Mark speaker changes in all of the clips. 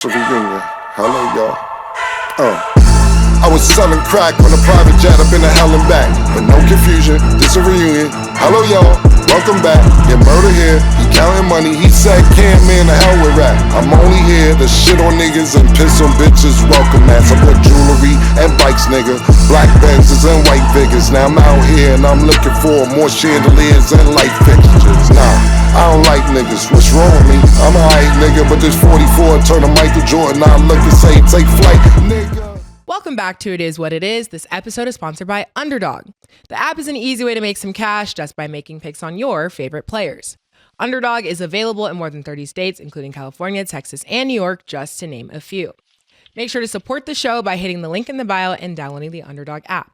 Speaker 1: Reunion. Hello, y'all. I was selling crack on a private jet up in the hell and back. But no confusion, this a reunion. Hello, y'all. Welcome back. Get murder here. He counting money. He said, "Can't man the hell with rap." I'm only here to shit on niggas and piss on bitches. Welcome, man. I put jewelry and bikes, nigga. Black Benzes and white Vigors. Now I'm out here and I'm looking for more chandeliers and light fixtures. Nah. I don't like niggas, what's wrong with me? I'm a hype nigga, but this 44 turn to Michael Jordan. I look and say, take flight, nigga.
Speaker 2: Welcome back to It Is What It Is. This episode is sponsored by Underdog. The app is an easy way to make some cash just by making picks on your favorite players. Underdog is available in more than 30 states, including California, Texas, and New York, just to name a few. Make sure to support the show by hitting the link in the bio and downloading the Underdog app.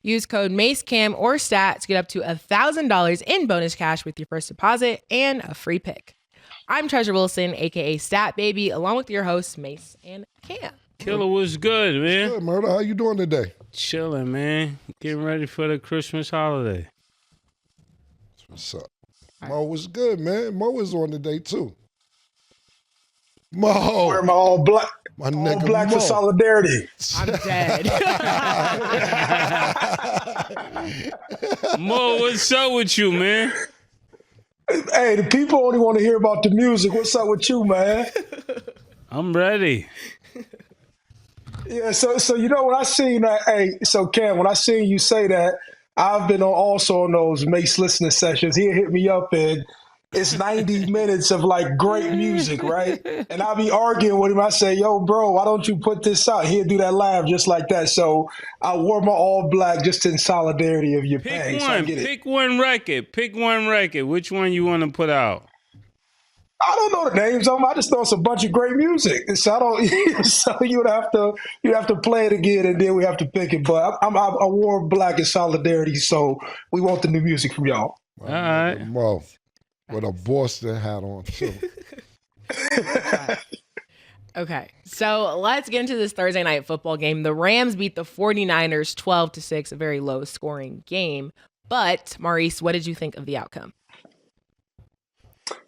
Speaker 2: Use code MACECAM or STAT to get up to $1,000 in bonus cash with your first deposit and a free pick. I'm Treasure Wilson, aka Stat Baby, along with your hosts Mace and Cam.
Speaker 3: Killer was good, man.
Speaker 1: Good, Murder. How you doing today?
Speaker 3: Chilling, man. Getting ready for the Christmas holiday.
Speaker 1: What's up? Mo was good, man. Mo was on today too. Mo.
Speaker 4: Wearing my all black.
Speaker 1: My
Speaker 4: All
Speaker 1: nigga
Speaker 4: black
Speaker 1: Mo.
Speaker 4: for solidarity.
Speaker 2: I'm dead.
Speaker 3: Mo, what's up with you, man?
Speaker 4: Hey, the people only want to hear about the music. What's up with you, man?
Speaker 3: I'm ready.
Speaker 4: Yeah, so you know when I seen that, so Cam, when I seen you say that, I've been also on those Mace listening sessions. He'll hit me up and it's 90 minutes of like great music, right? And I'll be arguing with him. I say, "Yo, bro, why don't you put this out?" He'll do that live just like that. So I wore my all black just in solidarity of your pain.
Speaker 3: Pick
Speaker 4: So I
Speaker 3: one.
Speaker 4: get it.
Speaker 3: Pick one record. Pick one record. Which one you want to put out?
Speaker 4: I don't know the names of them. I just know it's a bunch of great music. And so I don't. So you'd have to play it again, and then we have to pick it. But I wore black in solidarity, so we want the new music from y'all.
Speaker 3: All right.
Speaker 1: Mo. With a Boston hat on too.
Speaker 2: Okay, so let's get into this Thursday night football game. The Rams beat the 49ers 12-6, a very low scoring game. But Maurice, what did you think of the outcome?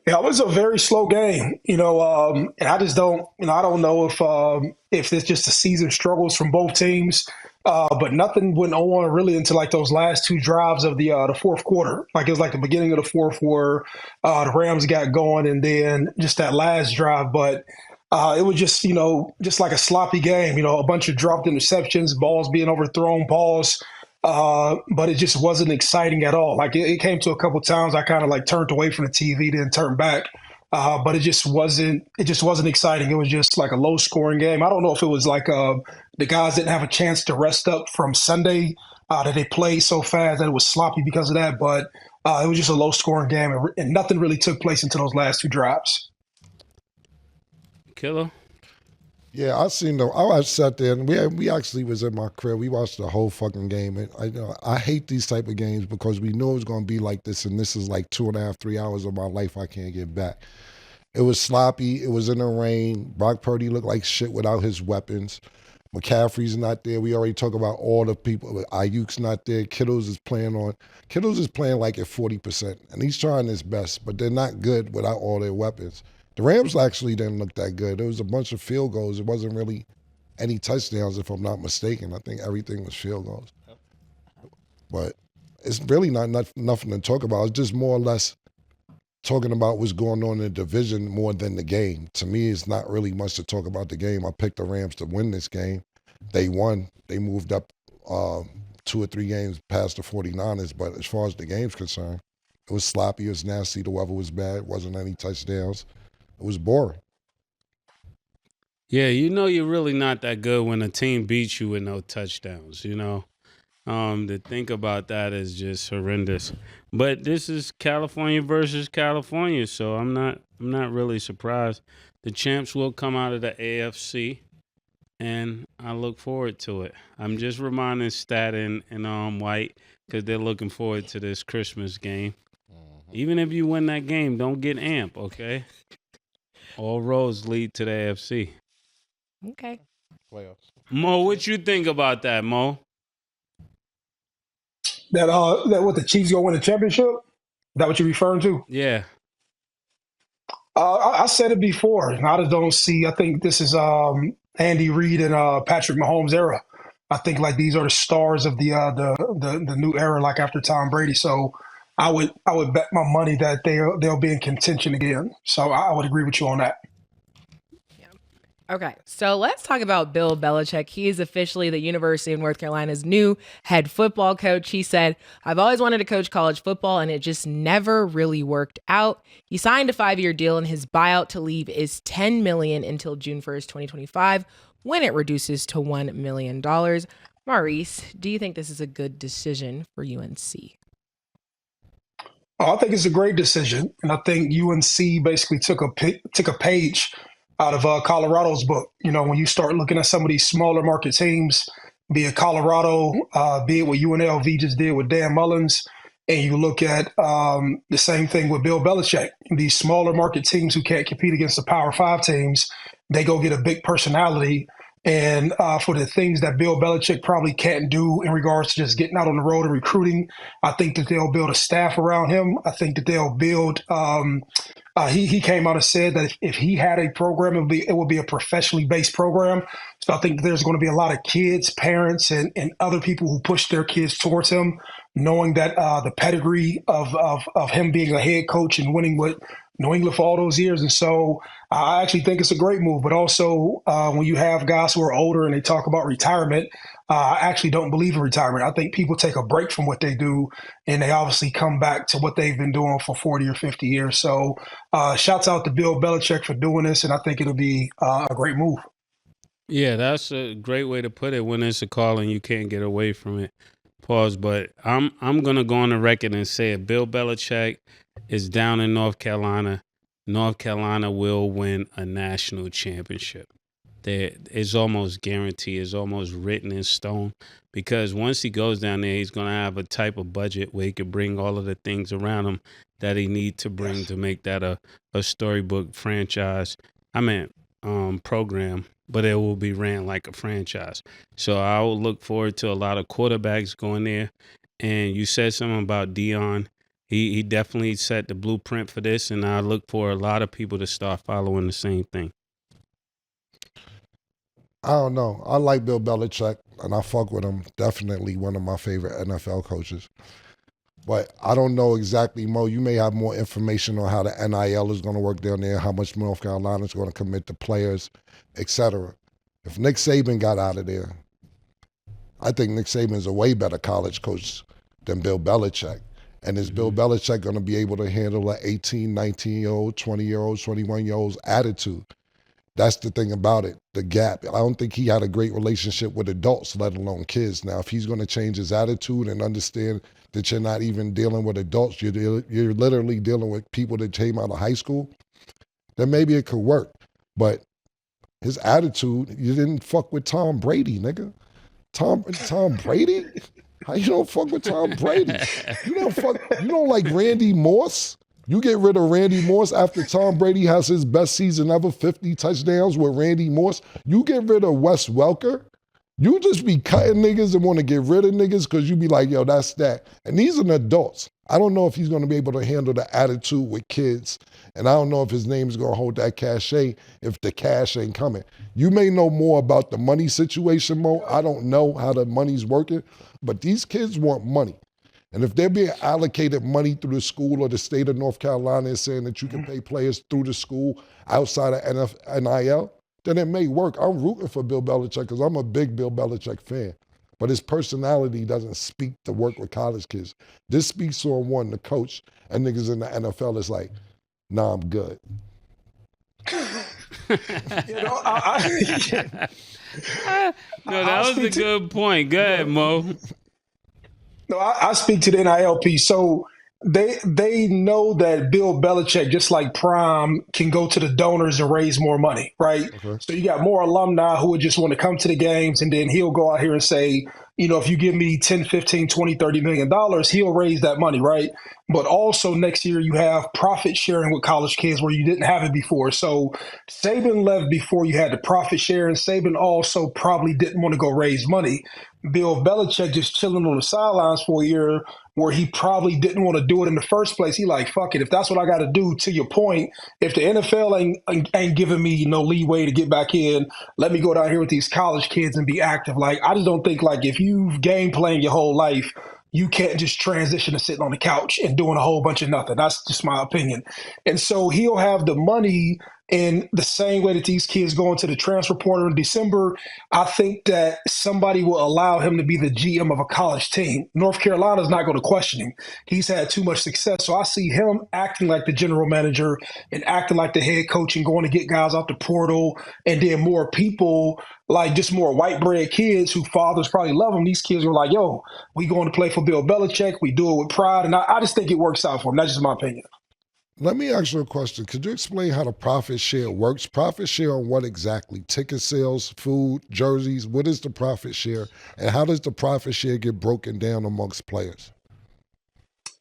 Speaker 4: Yeah, it was a very slow game, and I just don't, I don't know if it's just the season struggles from both teams, but nothing went on really until like those last two drives of the fourth quarter. Like it was like the beginning of the fourth where the Rams got going, and then just that last drive. But it was just like a sloppy game. A bunch of dropped interceptions, balls being overthrown, balls. But it just wasn't exciting at all. Like it came to a couple times I kind of like turned away from the TV, then turned back. But it just wasn't exciting. It was just like a low scoring game. I don't know if it was like the guys didn't have a chance to rest up from Sunday, that they played so fast that it was sloppy because of that. But it was just a low scoring game, and nothing really took place until those last two drives.
Speaker 3: Killer.
Speaker 1: Yeah, I sat there and we actually was in my crib. We watched the whole fucking game. And I hate these type of games because we know it's going to be like this, and this is like 2.5, 3 hours of my life I can't get back. It was sloppy. It was in the rain. Brock Purdy looked like shit without his weapons. McCaffrey's not there. We already talk about all the people. Ayuk's not there. Kittles is playing like at 40%, and he's trying his best, but they're not good without all their weapons. The Rams actually didn't look that good. There was a bunch of field goals. It wasn't really any touchdowns, if I'm not mistaken. I think everything was field goals. But it's really not nothing to talk about. It's just more or less talking about what's going on in the division more than the game. To me, it's not really much to talk about the game. I picked the Rams to win this game. They won. They moved up 2 or 3 games past the 49ers. But as far as the game's concerned, it was sloppy. It was nasty. The weather was bad. It wasn't any touchdowns. It was boring.
Speaker 3: Yeah, you're really not that good when a team beats you with no touchdowns, To think about that is just horrendous. But this is California versus California, so I'm not really surprised. The champs will come out of the AFC, and I look forward to it. I'm just reminding Stat and White because they're looking forward to this Christmas game. Even if you win that game, don't get amped, okay? All roads lead to the AFC.
Speaker 2: Okay.
Speaker 1: Playoffs.
Speaker 3: Mo, what you think about that, Mo?
Speaker 4: That what the Chiefs gonna win the championship? Is that what you're referring to?
Speaker 3: Yeah.
Speaker 4: I said it before, and I just don't see. I think this is Andy Reid and Patrick Mahomes era. I think like these are the stars of the new era, like after Tom Brady. So I would bet my money that they'll be in contention again. So I would agree with you on that.
Speaker 2: Okay, so let's talk about Bill Belichick. He is officially the University of North Carolina's new head football coach. He said, "I've always wanted to coach college football, and it just never really worked out." He signed a 5-year deal, and his buyout to leave is $10 million until June 1st, 2025, when it reduces to $1 million. Maurice, do you think this is a good decision for UNC?
Speaker 4: Oh, I think it's a great decision, and I think UNC basically took a page out of Colorado's book. You know, when you start looking at some of these smaller market teams, be it Colorado, be it what UNLV just did with Dan Mullins, and you look at the same thing with Bill Belichick. These smaller market teams who can't compete against the Power Five teams, they go get a big personality. And for the things that Bill Belichick probably can't do in regards to just getting out on the road and recruiting, I think that they'll build a staff around him. I think that they'll build. He came out and said that if he had a program, it would be a professionally based program. So I think there's going to be a lot of kids, parents, and other people who push their kids towards him, knowing that the pedigree of him being a head coach and winning with New England for all those years. And so I actually think it's a great move. But also when you have guys who are older and they talk about retirement, I actually don't believe in retirement. I think people take a break from what they do and they obviously come back to what they've been doing for 40 or 50 years. So shouts out to Bill Belichick for doing this. And I think it'll be a great move.
Speaker 3: Yeah, that's a great way to put it. When it's a call and you can't get away from it. Pause. But I'm gonna go on the record and say it. Bill Belichick is down in North Carolina. North Carolina will win a national championship. It's almost guaranteed. It's almost written in stone, because once he goes down there, he's going to have a type of budget where he could bring all of the things around him that he need to bring to make that a storybook franchise. Program, but it will be ran like a franchise. So I will look forward to a lot of quarterbacks going there. And you said something about Dion. He definitely set the blueprint for this, and I look for a lot of people to start following the same thing.
Speaker 1: I don't know. I like Bill Belichick, and I fuck with him. Definitely one of my favorite NFL coaches. But I don't know exactly, Mo. You may have more information on how the NIL is going to work down there, how much North Carolina is going to commit to players, etc. If Nick Saban got out of there, I think Nick Saban is a way better college coach than Bill Belichick. And is Bill Belichick going to be able to handle an 18, 19-year-old, 20-year-old, 21-year-old's attitude? That's the thing about it, the gap. I don't think he had a great relationship with adults, let alone kids. Now, if he's going to change his attitude and understand that you're not even dealing with adults, you're literally dealing with people that came out of high school, then maybe it could work. But his attitude, you didn't fuck with Tom Brady, nigga. Tom Brady? How you don't fuck with Tom Brady? You don't like Randy Moss? You get rid of Randy Moss after Tom Brady has his best season ever, 50 touchdowns with Randy Moss. You get rid of Wes Welker. You just be cutting niggas and want to get rid of niggas because you be like, yo, that's that. And these are adults. I don't know if he's going to be able to handle the attitude with kids. And I don't know if his name is going to hold that cachet if the cash ain't coming. You may know more about the money situation, Mo. I don't know how the money's working, but these kids want money. And if they're being allocated money through the school or the state of North Carolina is saying that you can pay players through the school outside of NIL, then it may work. I'm rooting for Bill Belichick because I'm a big Bill Belichick fan. But his personality doesn't speak to work with college kids. This speaks on one, the coach, and niggas in the NFL is like, nah, I'm good.
Speaker 3: No, that was a good point. Go ahead, Mo.
Speaker 4: No, I speak to the NILP. So they know that Bill Belichick, just like Prime, can go to the donors and raise more money, right?
Speaker 1: Okay.
Speaker 4: So you got more alumni who would just want to come to the games, and then he'll go out here and say, you know, if you give me 10, 15, 20, $30 million, he'll raise that money, right? But also next year you have profit sharing with college kids where you didn't have it before. So Saban left before you had the profit share, and Saban also probably didn't want to go raise money. Bill Belichick just chilling on the sidelines for a year where he probably didn't want to do it in the first place. He like, fuck it. If that's what I got to do, to your point, if the NFL ain't giving me no leeway to get back in, let me go down here with these college kids and be active. Like, I just don't think like if you've game playing your whole life, you can't just transition to sitting on the couch and doing a whole bunch of nothing. That's just my opinion. And so he'll have the money in the same way that these kids go into the transfer portal in December. I think that somebody will allow him to be the GM of a college team. North Carolina's not going to question him. He's had too much success. So I see him acting like the general manager and acting like the head coach and going to get guys out the portal, and then more people, like just more white bread kids who fathers probably love them. These kids were like, yo, we going to play for Bill Belichick. We do it with pride. And I just think it works out for him. That's just my opinion.
Speaker 1: Let me ask you a question. Could you explain how the profit share works? Profit share on what exactly? Ticket sales, food, jerseys? What is the profit share? And how does the profit share get broken down amongst players?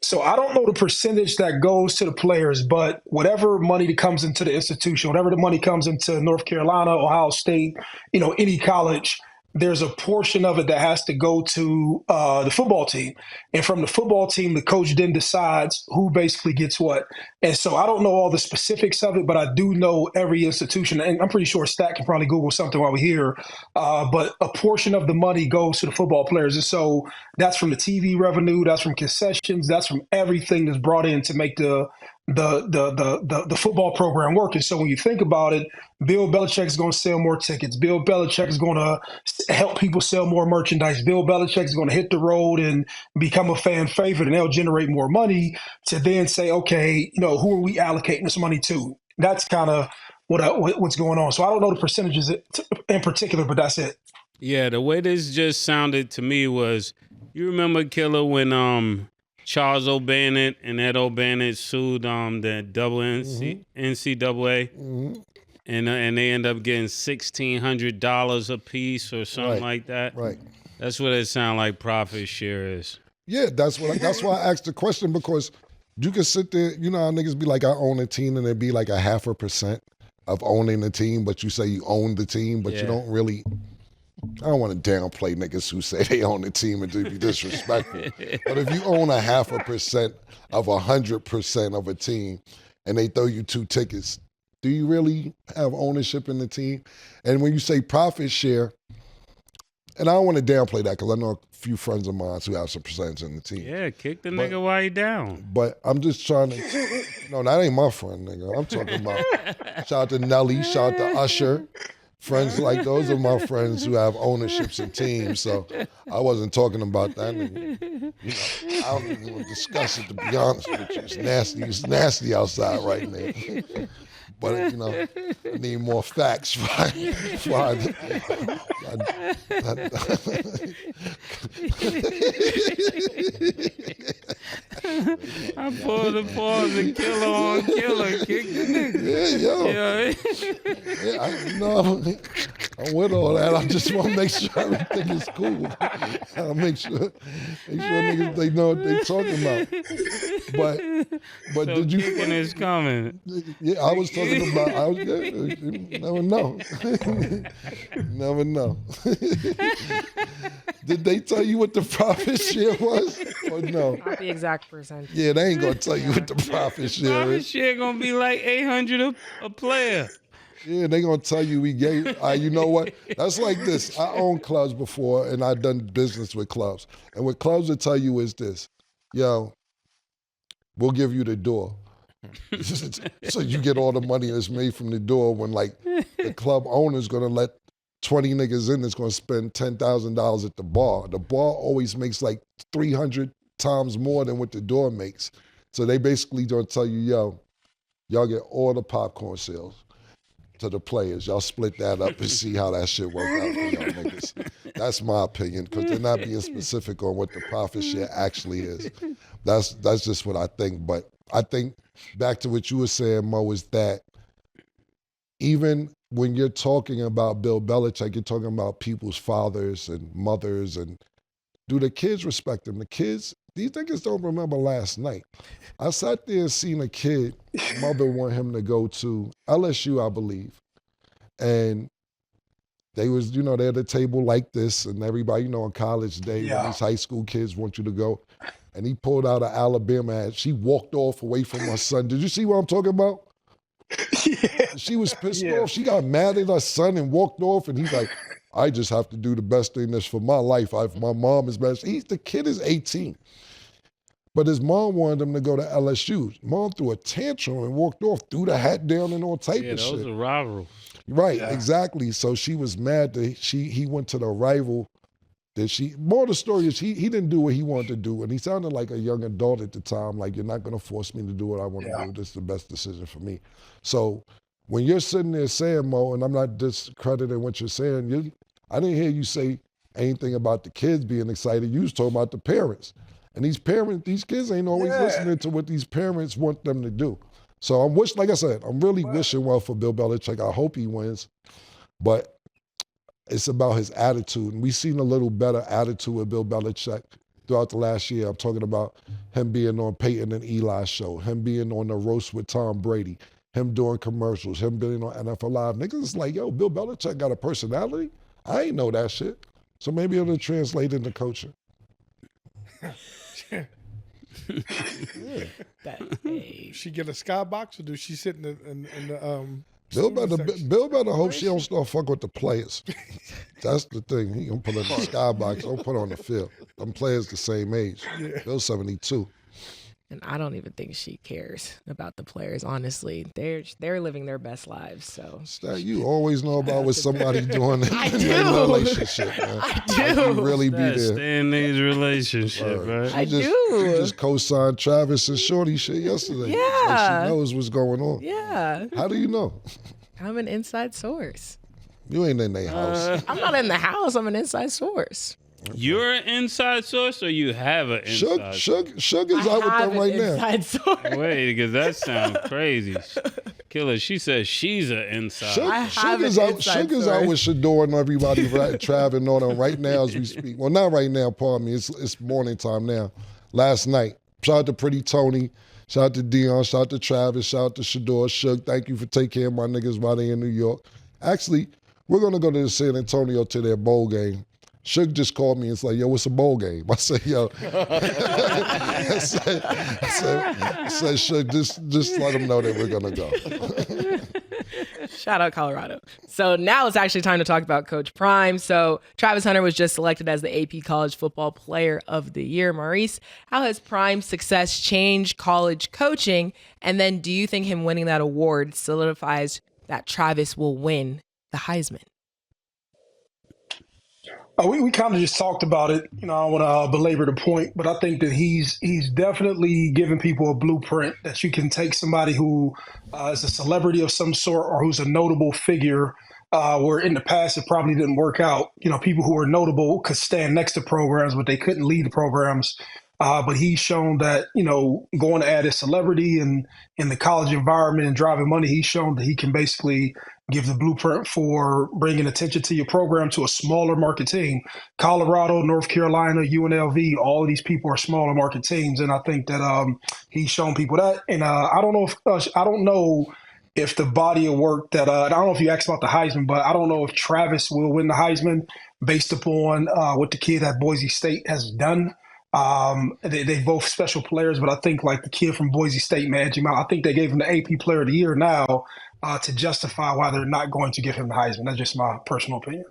Speaker 4: So I don't know the percentage that goes to the players, but whatever money that comes into the institution, whatever the money comes into North Carolina, Ohio State, any college, there's a portion of it that has to go to the football team. And from the football team, the coach then decides who basically gets what. And so I don't know all the specifics of it, but I do know every institution, and I'm pretty sure Stat can probably Google something while we're here, but a portion of the money goes to the football players. And so that's from the TV revenue, that's from concessions, that's from everything that's brought in to make the football program work. And so when you think about it, Bill Belichick is going to sell more tickets. Bill Belichick is going to help people sell more merchandise. Bill Belichick is going to hit the road and become a fan favorite, and they'll generate more money to then say, okay, who are we allocating this money to? That's kind of what's going on. So I don't know the percentages in particular, but that's it.
Speaker 3: Yeah, the way this just sounded to me was, you remember, Killer, when Charles O'Bannon and Ed O'Bannon sued the NCAA,
Speaker 1: Mm-hmm.
Speaker 3: and they end up getting $1,600 a piece or something like that.
Speaker 1: Right.
Speaker 3: That's what it sounds like profit share is.
Speaker 1: Yeah, that's why I asked the question, because you can sit there, how niggas be like, I own a team, and it'd be like 0.5% of owning the team, but you say you own the team, but you don't really. I don't want to downplay niggas who say they own the team and to be disrespectful. But if you own 0.5% of 100% of a team and they throw you 2 tickets, do you really have ownership in the team? And when you say profit share, and I don't want to downplay that because I know a few friends of mine who have some percentage in the team.
Speaker 3: Yeah, kick the nigga while he down.
Speaker 1: But I'm just trying to, no, that ain't my friend, nigga. I'm talking about, shout out to Nelly, shout out to Usher. Friends like those are my friends who have ownerships in teams, so I wasn't talking about that. I don't even want to discuss it, to be honest with you. It's nasty outside right now. But I need more facts.
Speaker 3: I pulled the pause and Killer on Killer. Kick the nigga.
Speaker 1: I'm with all that. I just want to make sure everything is cool. I'll make sure niggas, they know what they talking about. But
Speaker 3: So
Speaker 1: did you?
Speaker 3: kicking is coming.
Speaker 1: Yeah, I was talking about. You never know. Never know. Did they tell you what the profit share was, or no?
Speaker 2: Not the exact percentage.
Speaker 1: Yeah, they ain't gonna tell you what the profit share
Speaker 3: Profit
Speaker 1: is.
Speaker 3: share gonna be like $800 a player.
Speaker 1: Yeah, they gonna tell you we gave. You know what? That's like this. I owned clubs before, and I've done business with clubs. And what clubs will tell you is this: yo, we'll give you the door. So you get all the money that's made from the door. When like the club owner's gonna let 20 niggas in that's gonna spend $10,000 at the bar. The bar always makes like 300 times more than what the door makes. So they basically gonna tell you, yo, y'all get all the popcorn sales to the players. Y'all split that up and see how that shit work out for y'all niggas. That's my opinion, because they're not being specific on what the profit share actually is. That's just what I think. But I think back to what you were saying, Mo, is that even when you're talking about Bill Belichick, you're talking about people's fathers and mothers, and do the kids respect them? The kids, these niggas don't remember last night. I sat there and seen a kid, mother want him to go to LSU, I believe. And they was, they had a table like this, and everybody, on college day, when these high school kids want you to go. and he pulled out an Alabama ad. She walked off away from my son. Did you see what I'm talking about?
Speaker 4: Yeah.
Speaker 1: She was pissed off. She got mad at her son and walked off, and he's like, I just have to do the best thing that's for my life. My mom is best. The kid is 18. But his mom wanted him to go to LSU. Mom threw a tantrum and walked off, threw the hat down and all type of shit.
Speaker 3: Yeah, those are rivals.
Speaker 1: Right, exactly. So she was mad that he went to the rival. More of the story is he didn't do what he wanted to do, and he sounded like a young adult at the time, like, you're not going to force me to do what I want to do. This is the best decision for me. So when you're sitting there saying, Mo, and I'm not discrediting what you're saying, I didn't hear you say anything about the kids being excited. You was talking about the parents. And these kids ain't always listening to what these parents want them to do. So like I said, I'm really wishing well for Bill Belichick. I hope he wins. But it's about his attitude. And we've seen a little better attitude with Bill Belichick throughout the last year. I'm talking about him being on Peyton and Eli's show, him being on the roast with Tom Brady, him doing commercials, him being on NFL Live. Niggas is like, yo, Bill Belichick got a personality? I ain't know that shit. So maybe it'll translate into coaching.
Speaker 5: She get a skybox, or do she sit in the
Speaker 1: Bill better hope she don't start fucking with the players. That's the thing. He gonna put her in the skybox. Don't put her on the field. Them players the same age. Bill's 72.
Speaker 2: And I don't even think she cares about the players, honestly. They're living their best lives. So
Speaker 1: You always know about what somebody's doing in their relationship, man.
Speaker 2: I do.
Speaker 1: Like you really be there.
Speaker 3: Stay in these relationship, right?
Speaker 2: I do.
Speaker 1: She just co-signed Travis and Shorty shit yesterday.
Speaker 2: Yeah.
Speaker 1: So she knows what's going on.
Speaker 2: Yeah.
Speaker 1: How do you know?
Speaker 2: I'm an inside source.
Speaker 1: You ain't in their house.
Speaker 2: I'm not in the house. I'm an inside source.
Speaker 3: You're an inside source, or you have an inside source?
Speaker 1: Suge is out with them right now.
Speaker 2: Inside source.
Speaker 3: Wait, because that sounds crazy. Killer, she says she's an inside.
Speaker 1: Suge is out with Shador and everybody, Trav and all them right now as we speak. Well, not right now, pardon me. It's morning time now. Last night. Shout out to Pretty Tony. Shout out to Dion. Shout out to Travis. Shout out to Shador. Suge, thank you for taking care of my niggas while they in New York. Actually, we're going to go to San Antonio to their bowl game. Suge just called me and said, yo, what's a bowl game? I said, yo. I said, Suge, just let them know that we're going to go.
Speaker 2: Shout out Colorado. So now it's actually time to talk about Coach Prime. So Travis Hunter was just selected as the AP College Football Player of the Year. Maurice, how has Prime's success changed college coaching? And then do you think him winning that award solidifies that Travis will win the Heisman?
Speaker 4: We kind of just talked about it. I don't want to belabor the point, but I think that he's definitely giving people a blueprint that you can take somebody who is a celebrity of some sort or who's a notable figure, where in the past it probably didn't work out. People who are notable could stand next to programs, but they couldn't lead the programs. But he's shown that, going to add a celebrity and in the college environment and driving money, he's shown that he can basically give the blueprint for bringing attention to your program to a smaller market team. Colorado, North Carolina, UNLV, all of these people are smaller market teams. And I think that he's shown people that. And I don't know if the body of work that I don't know if you asked about the Heisman, but I don't know if Travis will win the Heisman based upon what the kid at Boise State has done. They both special players, but I think like the kid from Boise State, man, I think they gave him the AP Player of the Year now to justify why they're not going to give him the Heisman. That's just my personal opinion.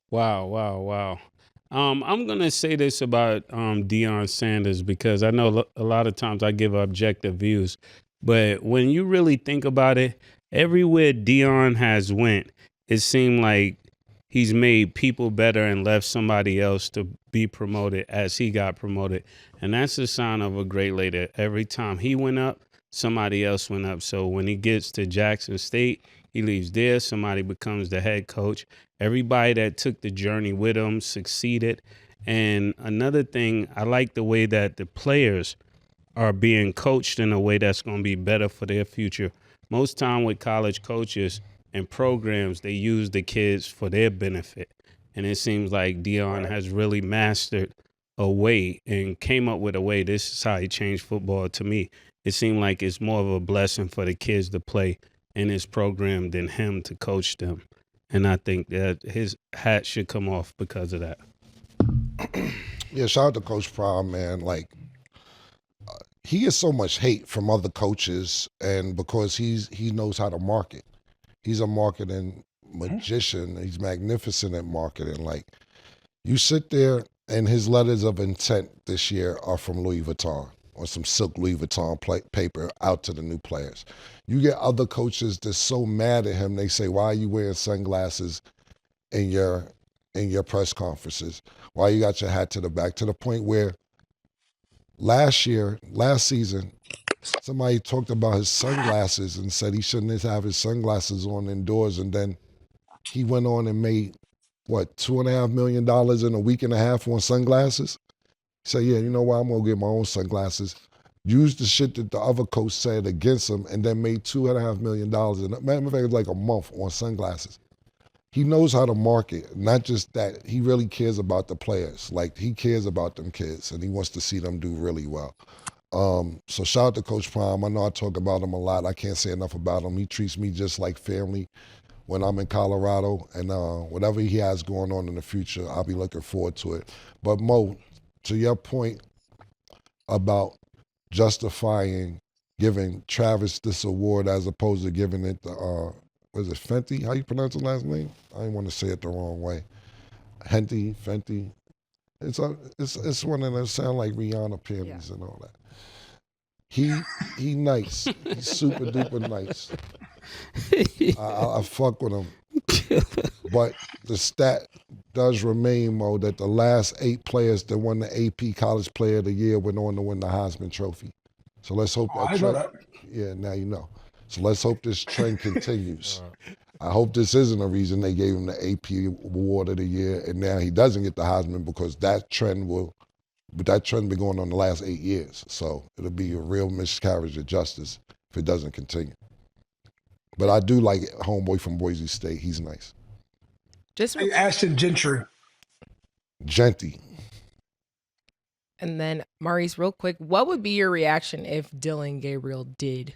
Speaker 3: Wow. I'm going to say this about Deion Sanders because I know a lot of times I give objective views, but when you really think about it, everywhere Deion has went, it seemed like he's made people better and left somebody else to be promoted as he got promoted. And that's a sign of a great leader. Every time he went up, somebody else went up. So when he gets to Jackson State, he leaves there, somebody becomes the head coach. Everybody that took the journey with him succeeded. And another thing, I like the way that the players are being coached in a way that's going to be better for their future. Most time with college coaches and programs, they use the kids for their benefit. And it seems like Deion has really mastered a way and came up with a way. This is how he changed football to me. It seemed like it's more of a blessing for the kids to play in his program than him to coach them. And I think that his hat should come off because of that.
Speaker 1: Yeah, shout out to Coach Prime, man. Like, he gets so much hate from other coaches, and because he knows how to market. He's a marketing magician. He's magnificent at marketing. Like, you sit there, and his letters of intent this year are from Louis Vuitton, or some silk Louis Vuitton paper out to the new players. You get other coaches that's so mad at him, they say, why are you wearing sunglasses in your press conferences? Why you got your hat to the back? To the point where last season, somebody talked about his sunglasses and said he shouldn't have his sunglasses on indoors, and then he went on and made, what, $2.5 million in a week and a half on sunglasses? He said, yeah, you know what, I'm going to get my own sunglasses. Used the shit that the other coach said against him, and then made $2.5 million. Matter of fact, it was like a month on sunglasses. He knows how to market. Not just that, he really cares about the players. Like, he cares about them kids, and he wants to see them do really well. So shout out to Coach Prime. I know I talk about him a lot. I can't say enough about him. He treats me just like family when I'm in Colorado, and whatever he has going on in the future, I'll be looking forward to it. But Mo, to your point about justifying giving Travis this award as opposed to giving it to, was it Fenty? How you pronounce his last name? I didn't want to say it the wrong way. Fenty. It's one of them sound like Rihanna panties and all that. He nice. He's super duper nice. I fuck with him. But the stat does remain, Mo, that the last 8 players that won the AP College Player of the Year went on to win the Heisman Trophy. So let's hope that trend. Yeah, now you know. So let's hope this trend continues. I hope this isn't a reason they gave him the AP Award of the Year, and now he doesn't get the Heisman, because that trend been going on the last 8 years. So it'll be a real miscarriage of justice if it doesn't continue. But I do like homeboy from Boise State. He's nice.
Speaker 2: Just
Speaker 4: Ashton Gentry.
Speaker 1: Genty.
Speaker 2: And then, Maurice, real quick, what would be your reaction if Dylan Gabriel did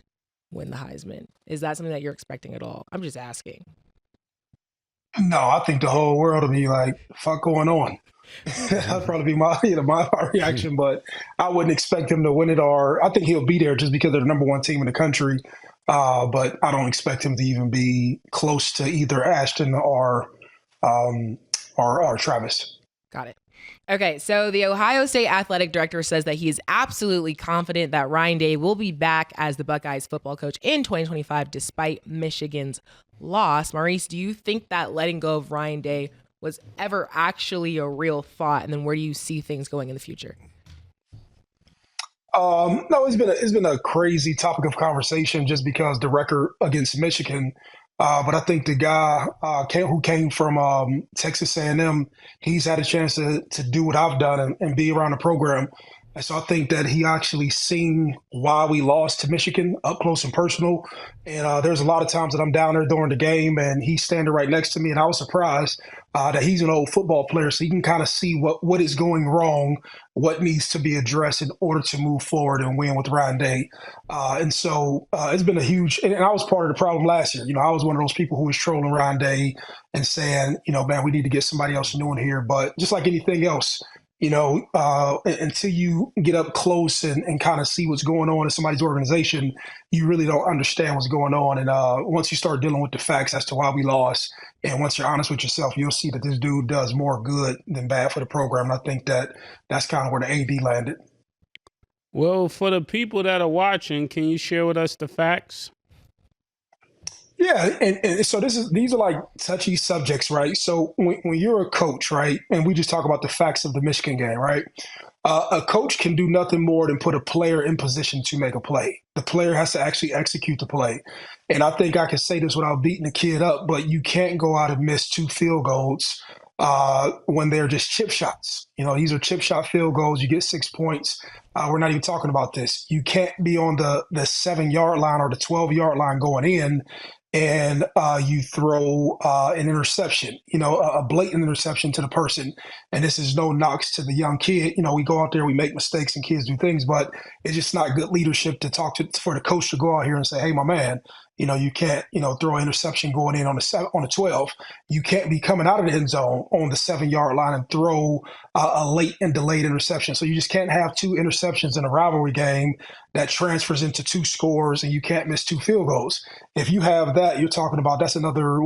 Speaker 2: win the Heisman? Is that something that you're expecting at all? I'm just asking.
Speaker 4: No, I think the whole world will be like, fuck going on. That'd probably be my reaction, but I wouldn't expect him to win it, or I think he'll be there just because they're the number one team in the country. But I don't expect him to even be close to either Ashton or Travis.
Speaker 2: Got it. Okay, so the Ohio State athletic director says that he is absolutely confident that Ryan Day will be back as the Buckeyes football coach in 2025 despite Michigan's loss. Maurice, do you think that letting go of Ryan Day was ever actually a real thought? And then where do you see things going in the future?
Speaker 4: No, it's been a crazy topic of conversation just because the record against Michigan. But I think the guy who came from Texas A&M, he's had a chance to do what I've done and be around the program. And so I think that he actually seen why we lost to Michigan up close and personal. And there's a lot of times that I'm down there during the game and he's standing right next to me. And I was surprised that he's an old football player. So he can kind of see what is going wrong, what needs to be addressed in order to move forward and win with Ryan Day. And so it's been a huge – and I was part of the problem last year. You know, I was one of those people who was trolling Ryan Day and saying, you know, man, we need to get somebody else new in here. But just like anything else – you know, until you get up close and kind of see what's going on in somebody's organization, you really don't understand what's going on. And once you start dealing with the facts as to why we lost, and once you're honest with yourself, you'll see that this dude does more good than bad for the program. And I think that's kind of where the AD landed.
Speaker 3: Well, for the people that are watching, can you share with us the facts?
Speaker 4: Yeah, and so these are like touchy subjects, right? So when you're a coach, right, and we just talk about the facts of the Michigan game, right? A coach can do nothing more than put a player in position to make a play. The player has to actually execute the play. And I think I can say this without beating the kid up, but you can't go out and miss 2 field goals when they're just chip shots. You know, these are chip shot field goals. You get 6 points. We're not even talking about this. You can't be on the 7-yard line or the 12-yard line going in and you throw an interception, you know, a blatant interception to the person. And this is no knocks to the young kid. You know, we go out there, we make mistakes and kids do things, but it's just not good leadership for the coach to go out here and say, hey, my man, You can't, throw an interception going in on the 12. You can't be coming out of the end zone on the 7-yard line and throw a late and delayed interception. So you just can't have 2 interceptions in a rivalry game that transfers into 2 scores, and you can't miss 2 field goals. If you have that, you're talking about that's another,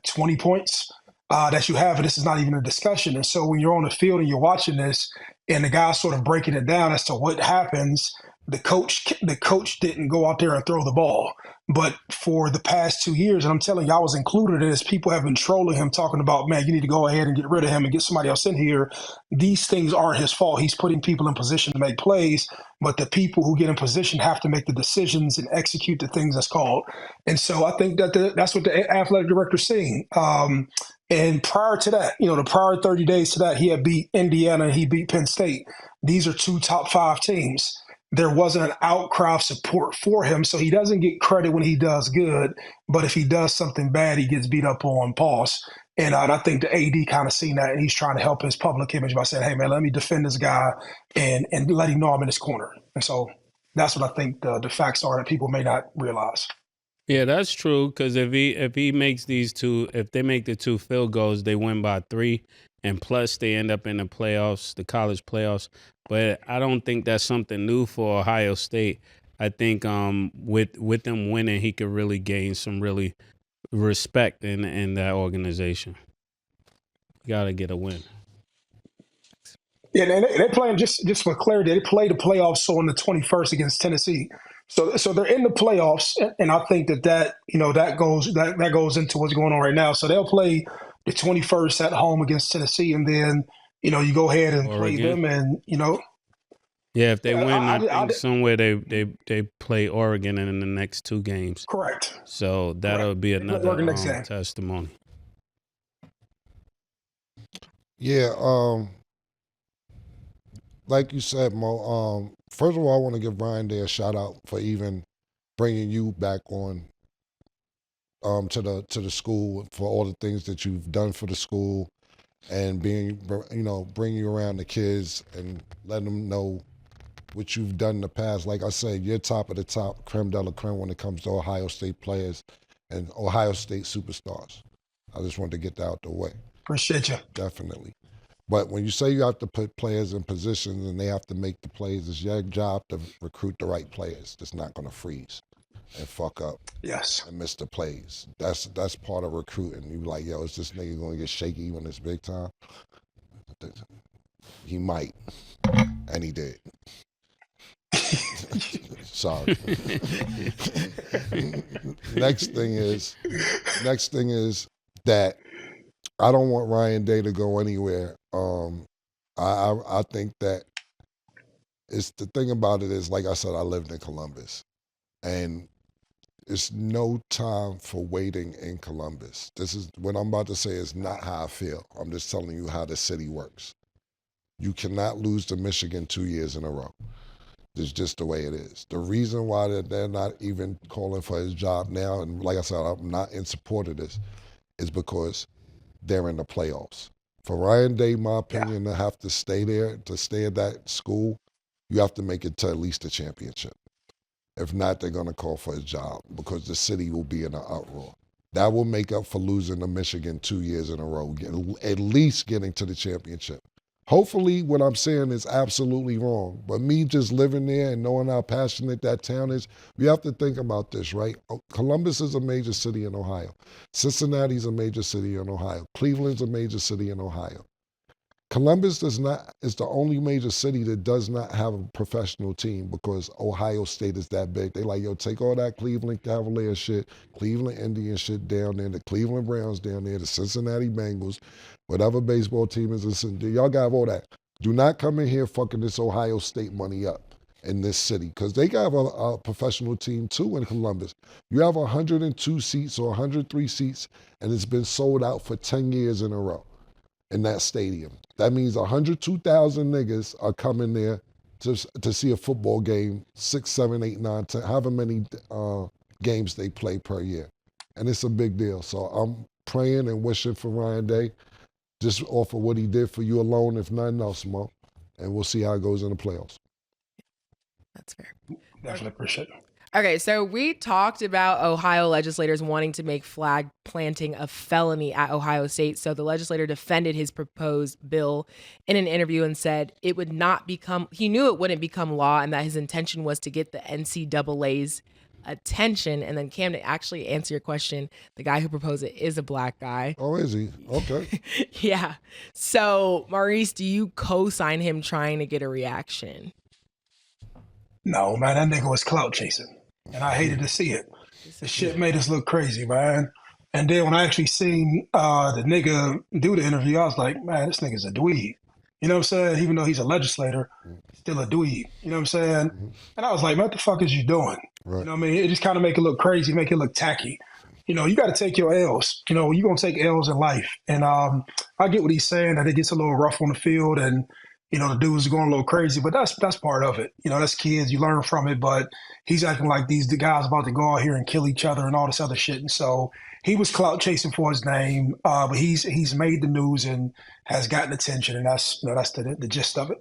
Speaker 4: 20 points that you have, and this is not even a discussion. And so when you're on the field and you're watching this, and the guy's sort of breaking it down as to what happens, the coach didn't go out there and throw the ball. But for the past 2 years, and I'm telling you, I was included in this, people have been trolling him, talking about, man, you need to go ahead and get rid of him and get somebody else in here. These things aren't his fault. He's putting people in position to make plays, but the people who get in position have to make the decisions and execute the things that's called. And so I think that that's what the athletic director's seeing. And prior to that, the prior 30 days to that, he had beat Indiana and he beat Penn State. These are 2 top 5 teams. There wasn't an outcry of support for him, so he doesn't get credit when he does good. But if he does something bad, he gets beat up on pause. And I think the AD kind of seen that, and he's trying to help his public image by saying, hey, man, let me defend this guy and let him know I'm in his corner. And so that's what I think the facts are that people may not realize.
Speaker 3: Yeah, that's true. Because if he makes if they make the 2 field goals, they win by 3, and plus they end up in the playoffs, the college playoffs. But I don't think that's something new for Ohio State. I think with them winning, he could really gain some really respect in that organization. You got to get a win.
Speaker 4: Yeah, they're playing, just for clarity, they play the playoffs on the 21st against Tennessee. So they're in the playoffs, and I think that goes into what's going on right now. So they'll play the 21st at home against Tennessee, and then you go ahead and play them, and
Speaker 3: Yeah, if they win, I think somewhere they play Oregon in the next 2 games.
Speaker 4: Correct.
Speaker 3: So that'll be another testimony.
Speaker 1: Yeah, like you said, Mo. First of all, I want to give Ryan Day a shout out for even bringing you back on to the school, for all the things that you've done for the school, and bringing you around the kids and letting them know what you've done in the past. Like I said, you're top of the top, creme de la creme when it comes to Ohio State players and Ohio State superstars. I just wanted to get that out the way.
Speaker 4: Appreciate you.
Speaker 1: Definitely. But when you say you have to put players in positions and they have to make the plays, it's your job to recruit the right players that's not going to freeze and fuck up.
Speaker 4: Yes.
Speaker 1: And miss the plays. That's part of recruiting. You like, yo, is this nigga going to get shaky when it's big time? He might. And he did. Sorry. Next thing is that I don't want Ryan Day to go anywhere. I think that it's the thing about it is, like I said, I lived in Columbus, and it's no time for waiting in Columbus. This is what I'm about to say is not how I feel. I'm just telling you how the city works. You cannot lose to Michigan 2 years in a row. It's just the way it is. The reason why they're not even calling for his job now, and like I said, I'm not in support of this, is because they're in the playoffs. For Ryan Day, my opinion, to have to stay there, to stay at that school, you have to make it to at least the championship. If not, they're going to call for his job because the city will be in an uproar. That will make up for losing to Michigan 2 years in a row, at least getting to the championship. Hopefully what I'm saying is absolutely wrong, but me just living there and knowing how passionate that town is, we have to think about this, right? Columbus is a major city in Ohio. Cincinnati's a major city in Ohio. Cleveland's a major city in Ohio. Columbus is the only major city that does not have a professional team because Ohio State is that big. They like, yo, take all that Cleveland Cavaliers shit, Cleveland Indians shit down there, the Cleveland Browns down there, the Cincinnati Bengals, whatever baseball team is in, y'all got all that. Do not come in here fucking this Ohio State money up in this city because they got a professional team too in Columbus. You have 102 seats or 103 seats and it's been sold out for 10 years in a row in that stadium. That means 102,000 niggas are coming there to see a football game, 6, 7, 8, 9, 10, however many games they play per year. And it's a big deal. So I'm praying and wishing for Ryan Day, just off of what he did for you alone, if nothing else, Mo. And we'll see how it goes in the playoffs.
Speaker 2: That's fair.
Speaker 4: Definitely appreciate it.
Speaker 2: Okay, so we talked about Ohio legislators wanting to make flag planting a felony at Ohio State. So the legislator defended his proposed bill in an interview and said it would not become, he knew it wouldn't become law and that his intention was to get the NCAA's attention. And then Cam, to actually answer your question, the guy who proposed it is a black guy.
Speaker 1: Oh, is he? Okay.
Speaker 2: Yeah. So Maurice, do you co-sign him trying to get a reaction?
Speaker 4: No, man, that nigga was clout chasing. And I hated to see it. The shit made us look crazy, man. And then when I actually seen the nigga do the interview, I was like, man, this nigga's a dweeb. You know what I'm saying? Even though he's a legislator, still a dweeb. You know what I'm saying? And I was like, man, what the fuck is you doing?
Speaker 1: Right.
Speaker 4: You know what I mean? It just kind of make it look crazy, make it look tacky. You know, you got to take your L's. You know, you're going to take L's in life. And I get what he's saying, that it gets a little rough on the field and, you know, the dudes are going a little crazy, but that's part of it. You know, that's kids. You learn from it, but he's acting like the guys about to go out here and kill each other and all this other shit. And so he was clout chasing for his name, but he's made the news and has gotten attention, and that's the gist of it.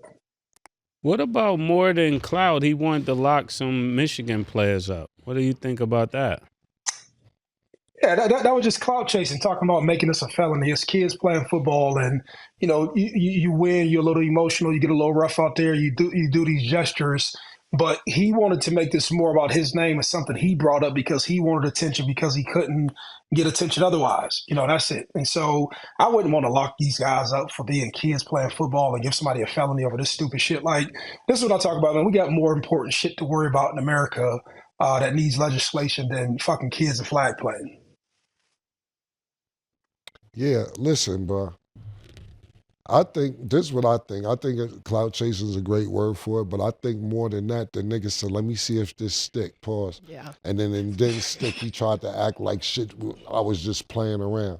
Speaker 3: What about more than clout? He wanted to lock some Michigan players up. What do you think about that?
Speaker 4: Yeah, that was just clout chasing, talking about making this a felony. It's kids playing football, and you know, you win, you're a little emotional, you get a little rough out there, you do these gestures. But he wanted to make this more about his name as something he brought up because he wanted attention because he couldn't get attention otherwise. You know, that's it. And so I wouldn't want to lock these guys up for being kids playing football and give somebody a felony over this stupid shit. Like, this is what I talk about, man. We got more important shit to worry about in America that needs legislation than fucking kids and flag playing.
Speaker 1: Yeah, listen, bro. I think this is what I think. I think clout chasing is a great word for it, but I think more than that, the nigga said, let me see if this stick, pause.
Speaker 2: Yeah.
Speaker 1: And then it didn't stick. He tried to act like shit. I was just playing around.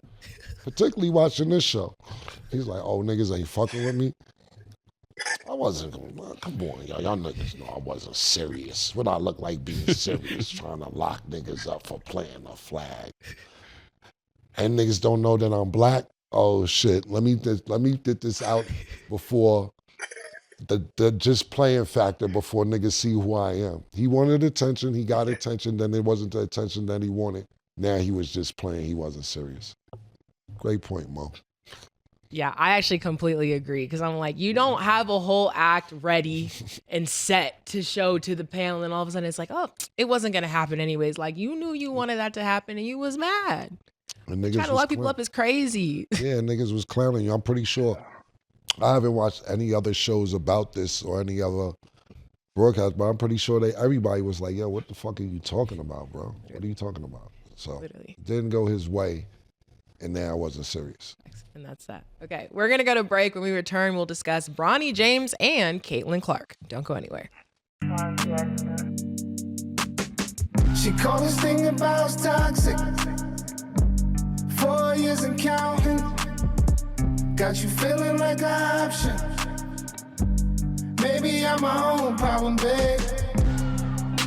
Speaker 1: Particularly watching this show. He's like, oh, niggas ain't fucking with me. I wasn't, come on, y'all niggas know I wasn't serious. What I look like being serious, trying to lock niggas up for playing a flag. And niggas don't know that I'm black. Oh shit! Let me get this out before the just playing factor, before niggas see who I am. He wanted attention. He got attention. Then it wasn't the attention that he wanted. Now he was just playing. He wasn't serious. Great point, Mo.
Speaker 2: Yeah, I actually completely agree because I'm like, you don't have a whole act ready and set to show to the panel, and all of a sudden it's like, oh, it wasn't gonna happen anyways. Like, you knew you wanted that to happen, and you was mad.
Speaker 1: And niggas
Speaker 2: trying to lock people up is crazy.
Speaker 1: Yeah, niggas was clowning you. I'm pretty sure. I haven't watched any other shows about this or any other broadcast, but I'm pretty sure everybody was like, yo, what the fuck are you talking about, bro? What are you talking about? So
Speaker 2: Literally.
Speaker 1: Didn't go his way, and now I wasn't serious.
Speaker 2: And that's that. Okay, we're going to go to break. When we return, we'll discuss Bronny James and Caitlin Clark. Don't go anywhere.
Speaker 6: She called this thing about toxic. 4 years and counting. Got you feeling like an option. Maybe I'm my own problem, babe.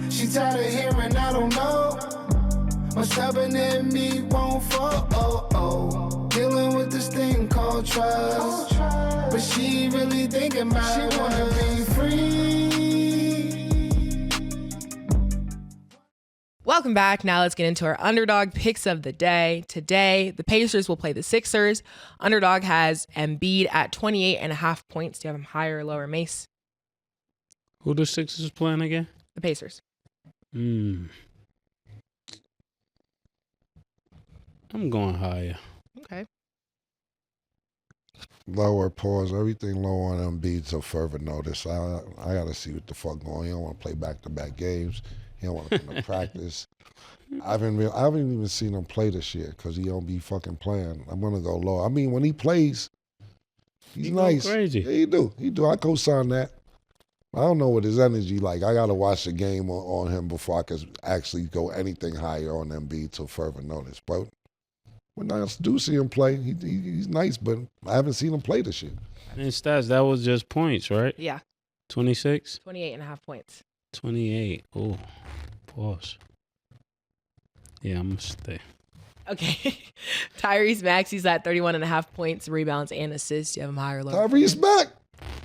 Speaker 6: She tired of hearing I don't know. My stubborn in me won't fall. Dealing with this thing called trust. But she really thinking about it. She wanna be free.
Speaker 2: Welcome back. Now let's get into our Underdog picks of the day. Today, the Pacers will play the Sixers. Underdog has Embiid at 28.5 points. Do you have him higher or lower, Mase?
Speaker 3: Who the Sixers playing again?
Speaker 2: The Pacers.
Speaker 3: I'm going higher.
Speaker 2: Okay.
Speaker 1: Lower, pause. Everything low on Embiid till further notice. I got to see what the fuck going on. He don't want to play back-to-back games. He don't want to come to practice. I haven't even seen him play this year because he don't be fucking playing. I'm going to go low. I mean, when he plays, he's nice.
Speaker 3: Crazy.
Speaker 1: Yeah, he do. I co-sign that. I don't know what his energy like. I got to watch the game on him before I could actually go anything higher on Embiid till further notice. But when I do see him play, he's nice, but I haven't seen him play this year.
Speaker 3: And stats, that was just points, right?
Speaker 2: Yeah.
Speaker 3: 26?
Speaker 2: 28.5 points.
Speaker 3: 28. Oh, pause. Yeah, I'm going to stay.
Speaker 2: Okay. Tyrese Maxey's at 31.5 points, rebounds, and assists. Do you have him higher or lower?
Speaker 1: Tyrese back.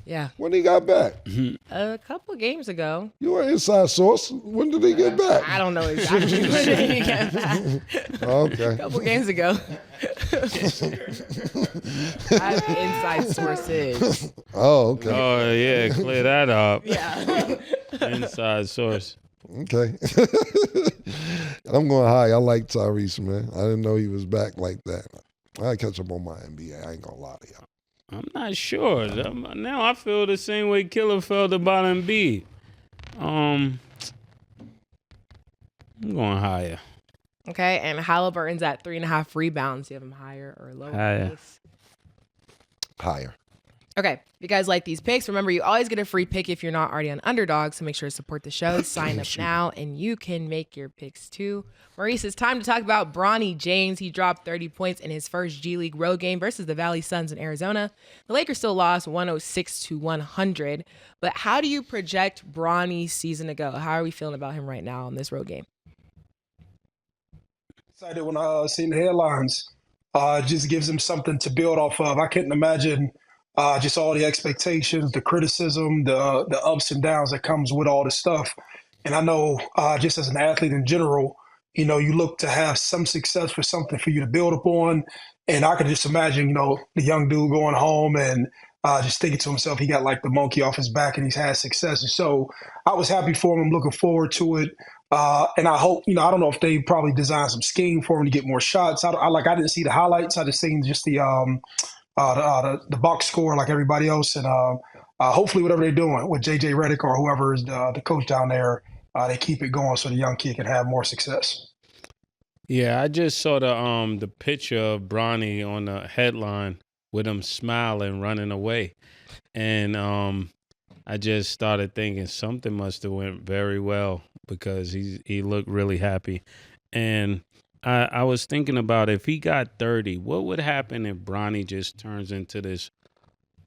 Speaker 2: Yeah.
Speaker 1: When he got back?
Speaker 2: A couple games ago.
Speaker 1: You an inside source. When did he get back?
Speaker 2: I don't know exactly when did he get back.
Speaker 1: Okay.
Speaker 2: A couple games ago. I have inside sources.
Speaker 1: Oh, okay.
Speaker 3: Oh, yeah, clear that up.
Speaker 2: Yeah.
Speaker 3: Inside source.
Speaker 1: Okay. I'm going high. I like Tyrese, man. I didn't know he was back like that. I catch up on my NBA. I ain't gonna lie to y'all.
Speaker 3: I'm not sure. Now I feel the same way Killer felt about Embiid. I'm going higher.
Speaker 2: Okay, and Halliburton's at 3.5 rebounds. Do you have him higher or lower?
Speaker 3: Higher.
Speaker 1: Higher.
Speaker 2: Okay, if you guys like these picks, remember you always get a free pick if you're not already on Underdog, so make sure to support the show. Sign up now, and you can make your picks too. Maurice, it's time to talk about Bronny James. He dropped 30 points in his first G League road game versus the Valley Suns in Arizona. The Lakers still lost 106-100, but how do you project Bronny's season to go? How are we feeling about him right now in this road game?
Speaker 4: Excited when I seen the headlines. Just gives him something to build off of. I couldn't imagine just all the expectations, the criticism, the ups and downs that comes with all this stuff. And I know just as an athlete in general, you know, you look to have some success for something for you to build upon. And I could just imagine, you know, the young dude going home and just thinking to himself, he got like the monkey off his back and he's had success. And so I was happy for him. I'm looking forward to it. And I hope, you know, I don't know if they probably designed some scheme for him to get more shots. I didn't see the highlights. I just seen just the box score like everybody else. And hopefully whatever they're doing with JJ Redick or whoever is the coach down there, they keep it going so the young kid can have more success.
Speaker 3: Yeah, I just saw the picture of Bronny on the headline with him smiling, running away. And I just started thinking something must have went very well because he looked really happy. And I was thinking about if he got 30, what would happen if Bronny just turns into this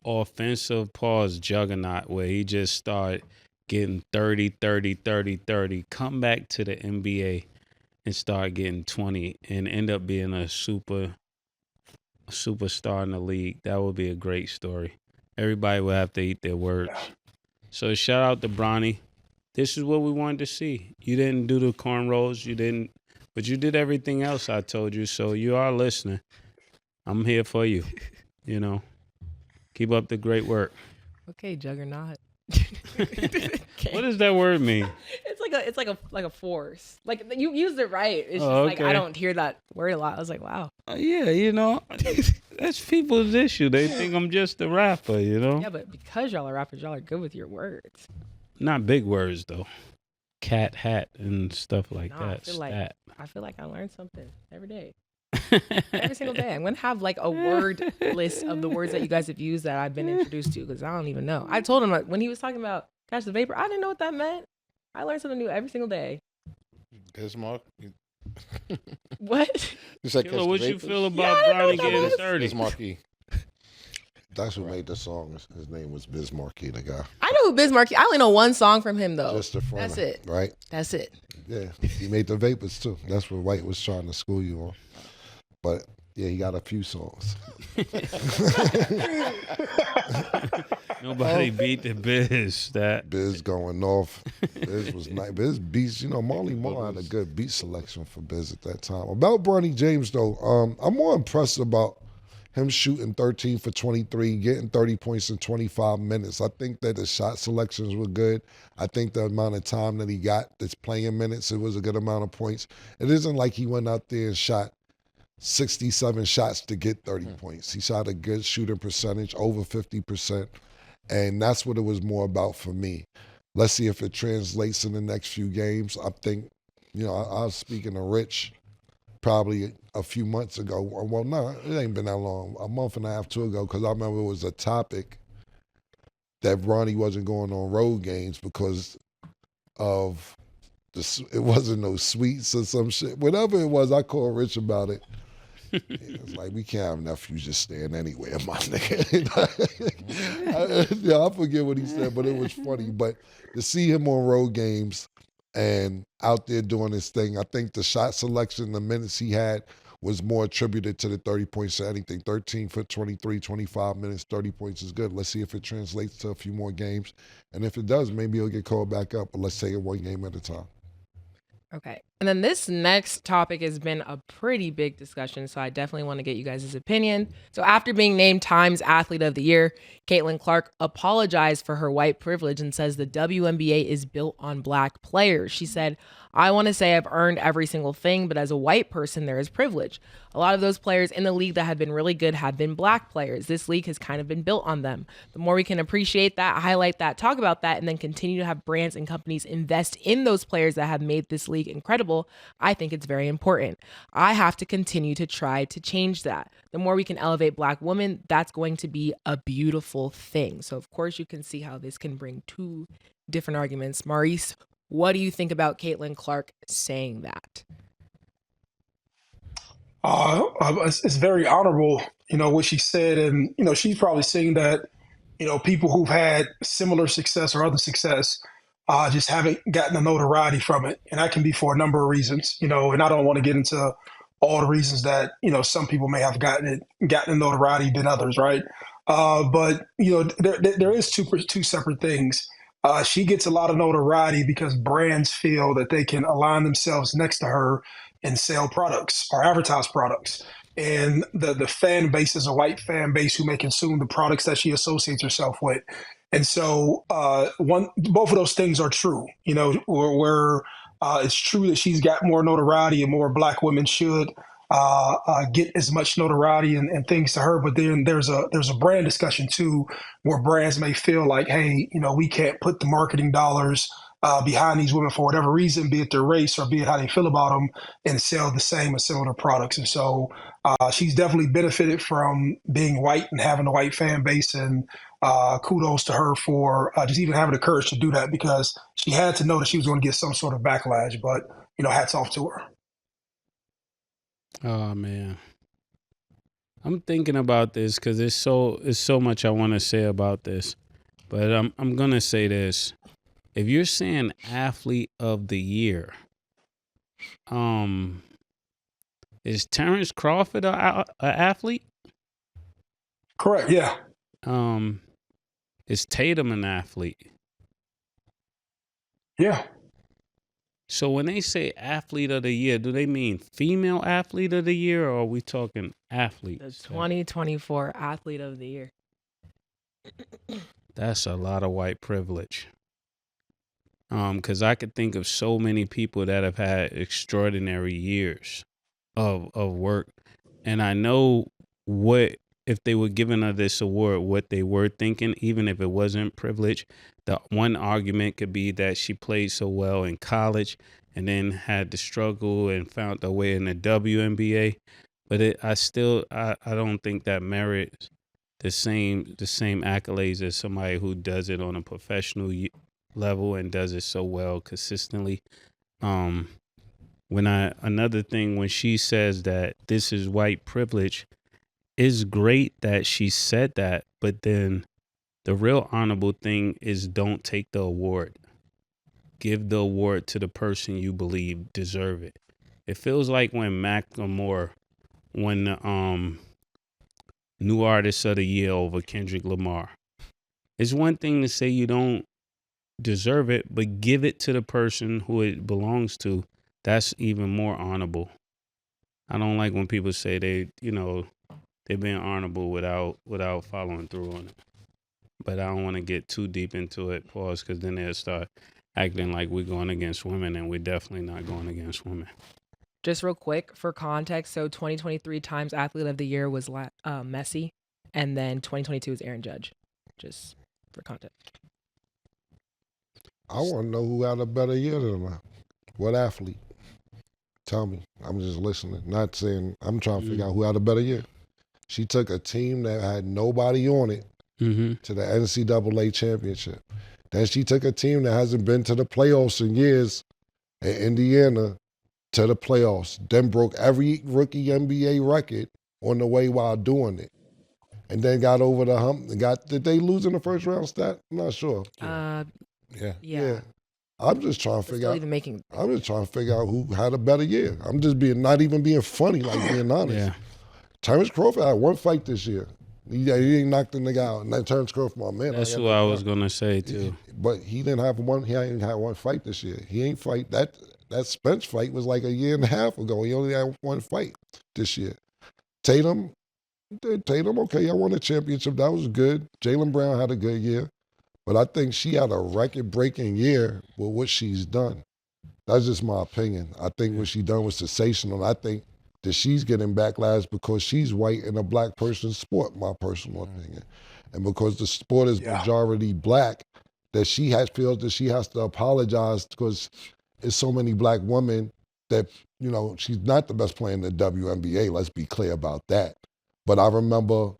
Speaker 3: offensive pause juggernaut where he just start getting 30, 30, 30, 30, come back to the NBA and start getting 20 and end up being a superstar in the league. That would be a great story. Everybody would have to eat their words. So shout out to Bronny. This is what we wanted to see. You didn't do the cornrows. But you did everything else I told you. So you are listening. I'm here for you. You know, keep up the great work.
Speaker 2: Okay, juggernaut.
Speaker 3: What does that word mean?
Speaker 2: It's like a force. Like you used it right. It's just like
Speaker 3: okay.
Speaker 2: I don't hear that word a lot. I was like, wow.
Speaker 3: Yeah, you know, that's people's issue. They think I'm just a rapper, you know?
Speaker 2: Yeah, but because y'all are rappers, y'all are good with your words.
Speaker 3: Not big words, though. Cat, hat, and stuff like that.
Speaker 2: I feel like I learned something every day. Every single day. I'm going to have like a word list of the words that you guys have used that I've been introduced to because I don't even know. I told him when he was talking about Catch the Vapor, I didn't know what that meant. I learned something new every single day.
Speaker 7: Bismarck.
Speaker 2: What?
Speaker 3: Killer, what you feel about Bronny getting 30?
Speaker 7: Bismarcky.
Speaker 1: That's who made the song. His name was Biz Markie, the guy.
Speaker 2: I know who Biz Markie. I only know one song from him though.
Speaker 1: Just the front.
Speaker 2: That's it.
Speaker 1: Right?
Speaker 2: That's it.
Speaker 1: Yeah. He made the Vapors too. That's what White was trying to school you on. But yeah, he got a few songs.
Speaker 3: Nobody beat the Biz.
Speaker 1: Biz going off. Biz was nice. Biz beats, you know, Marley Marl had a good beat selection for Biz at that time. About Bronny James though, I'm more impressed about him shooting 13 for 23, getting 30 points in 25 minutes. I think that the shot selections were good. I think the amount of time that he got, that's playing minutes, it was a good amount of points. It isn't like he went out there and shot 67 shots to get 30 points. He shot a good shooting percentage, over 50%, and that's what it was more about for me. Let's see if it translates in the next few games. I think, you know, I was speaking to Rich probably a few months ago. Well, no, it ain't been that long. A month and a half, two ago, because I remember it was a topic that Bronny wasn't going on road games because of it wasn't no sweets or some shit. Whatever it was, I called Rich about it. It's like, we can't have nephews just staying anywhere, my nigga. I forget what he said, but it was funny. But to see him on road games and out there doing his thing, I think the shot selection, the minutes he had was more attributed to the 30 points than anything. 13 for 23, 25 minutes, 30 points is good. Let's see if it translates to a few more games. And if it does, maybe he'll get called back up, but let's take it one game at a time.
Speaker 2: Okay. And then this next topic has been a pretty big discussion, so I definitely want to get you guys' opinion. So after being named Times Athlete of the Year, Caitlin Clark apologized for her white privilege and says the WNBA is built on black players. She said, I want to say I've earned every single thing, but as a white person, there is privilege. A lot of those players in the league that have been really good have been black players. This league has kind of been built on them. The more we can appreciate that, highlight that, talk about that, and then continue to have brands and companies invest in those players that have made this league incredible, I think it's very important. I have to continue to try to change that. The more we can elevate black women, that's going to be a beautiful thing. So of course you can see how this can bring two different arguments. Maurice, what do you think about Caitlin Clark saying that?
Speaker 4: It's very honorable, what she said. And, she's probably saying that, people who've had similar success or other success just haven't gotten the notoriety from it. And that can be for a number of reasons, and I don't want to get into all the reasons that, some people may have gotten the notoriety than others, right? But, there is two separate things. She gets a lot of notoriety because brands feel that they can align themselves next to her and sell products or advertise products. And the fan base is a white fan base who may consume the products that she associates herself with. And so both of those things are true, where it's true that she's got more notoriety and more black women should get as much notoriety and things to her. But then there's a brand discussion too, where brands may feel like, hey, we can't put the marketing dollars behind these women for whatever reason, be it their race or be it how they feel about them, and sell the same or similar products. And so she's definitely benefited from being white and having a white fan base. And kudos to her for just even having the courage to do that, because she had to know that she was going to get some sort of backlash. But hats off to her.
Speaker 3: Oh man, I'm thinking about this because there's so much I want to say about this, but I'm gonna say this: if you're saying athlete of the year, is Terrence Crawford a athlete?
Speaker 4: Correct. Yeah.
Speaker 3: Is Tatum an athlete?
Speaker 4: Yeah.
Speaker 3: So when they say athlete of the year, do they mean female athlete of the year, or are we talking athletes?
Speaker 2: The 2024 Athlete of the Year.
Speaker 3: That's a lot of white privilege. Because I could think of so many people that have had extraordinary years of work. And I know if they were giving her this award, what they were thinking, even if it wasn't privilege. The one argument could be that she played so well in college and then had to struggle and found her way in the WNBA. But I don't think that merits the same accolades as somebody who does it on a professional level and does it so well consistently. Another thing, when she says that this is white privilege, it's great that she said that, but then the real honorable thing is don't take the award. Give the award to the person you believe deserve it. It feels like when Macklemore won the New Artist of the Year over Kendrick Lamar. It's one thing to say you don't deserve it, but give it to the person who it belongs to. That's even more honorable. I don't like when people say they're being honorable without following through on it. But I don't want to get too deep into it, pause, because then they'll start acting like we're going against women, and we're definitely not going against women.
Speaker 2: Just real quick for context, so 2023 Times Athlete of the Year was Mase, and then 2022 is Aaron Judge. Just for context.
Speaker 1: I want to know who had a better year than her. What athlete? Tell me. I'm just listening. Not saying, I'm trying to figure out who had a better year. She took a team that had nobody on it to the NCAA championship. Then she took a team that hasn't been to the playoffs in years at Indiana to the playoffs. Then broke every rookie NBA record on the way while doing it. And then got over the hump. Did they lose in the first round stat? I'm not sure.
Speaker 2: Yeah.
Speaker 1: Yeah. I'm just trying to
Speaker 2: But
Speaker 1: figure
Speaker 2: still
Speaker 1: out.
Speaker 2: even making.
Speaker 1: I'm just trying to figure out who had a better year. I'm just not even being funny, like being honest.
Speaker 3: Yeah.
Speaker 1: Terrence Crawford had one fight this year. He ain't knocked the nigga out. And then Terrence Crawford, my man.
Speaker 3: That's who I was gonna say too.
Speaker 1: But he didn't have one. He ain't had one fight this year. He ain't fight that. That Spence fight was like a year and a half ago. He only had one fight this year. Tatum, okay, I won a championship. That was good. Jaylen Brown had a good year. But I think she had a record-breaking year with what she's done. That's just my opinion. I think what she done was sensational. I think that she's getting backlash because she's white in a black person's sport, my personal opinion. And because the sport is majority black, that feels that she has to apologize because there's so many black women that, she's not the best player in the WNBA. Let's be clear about that. But I remember,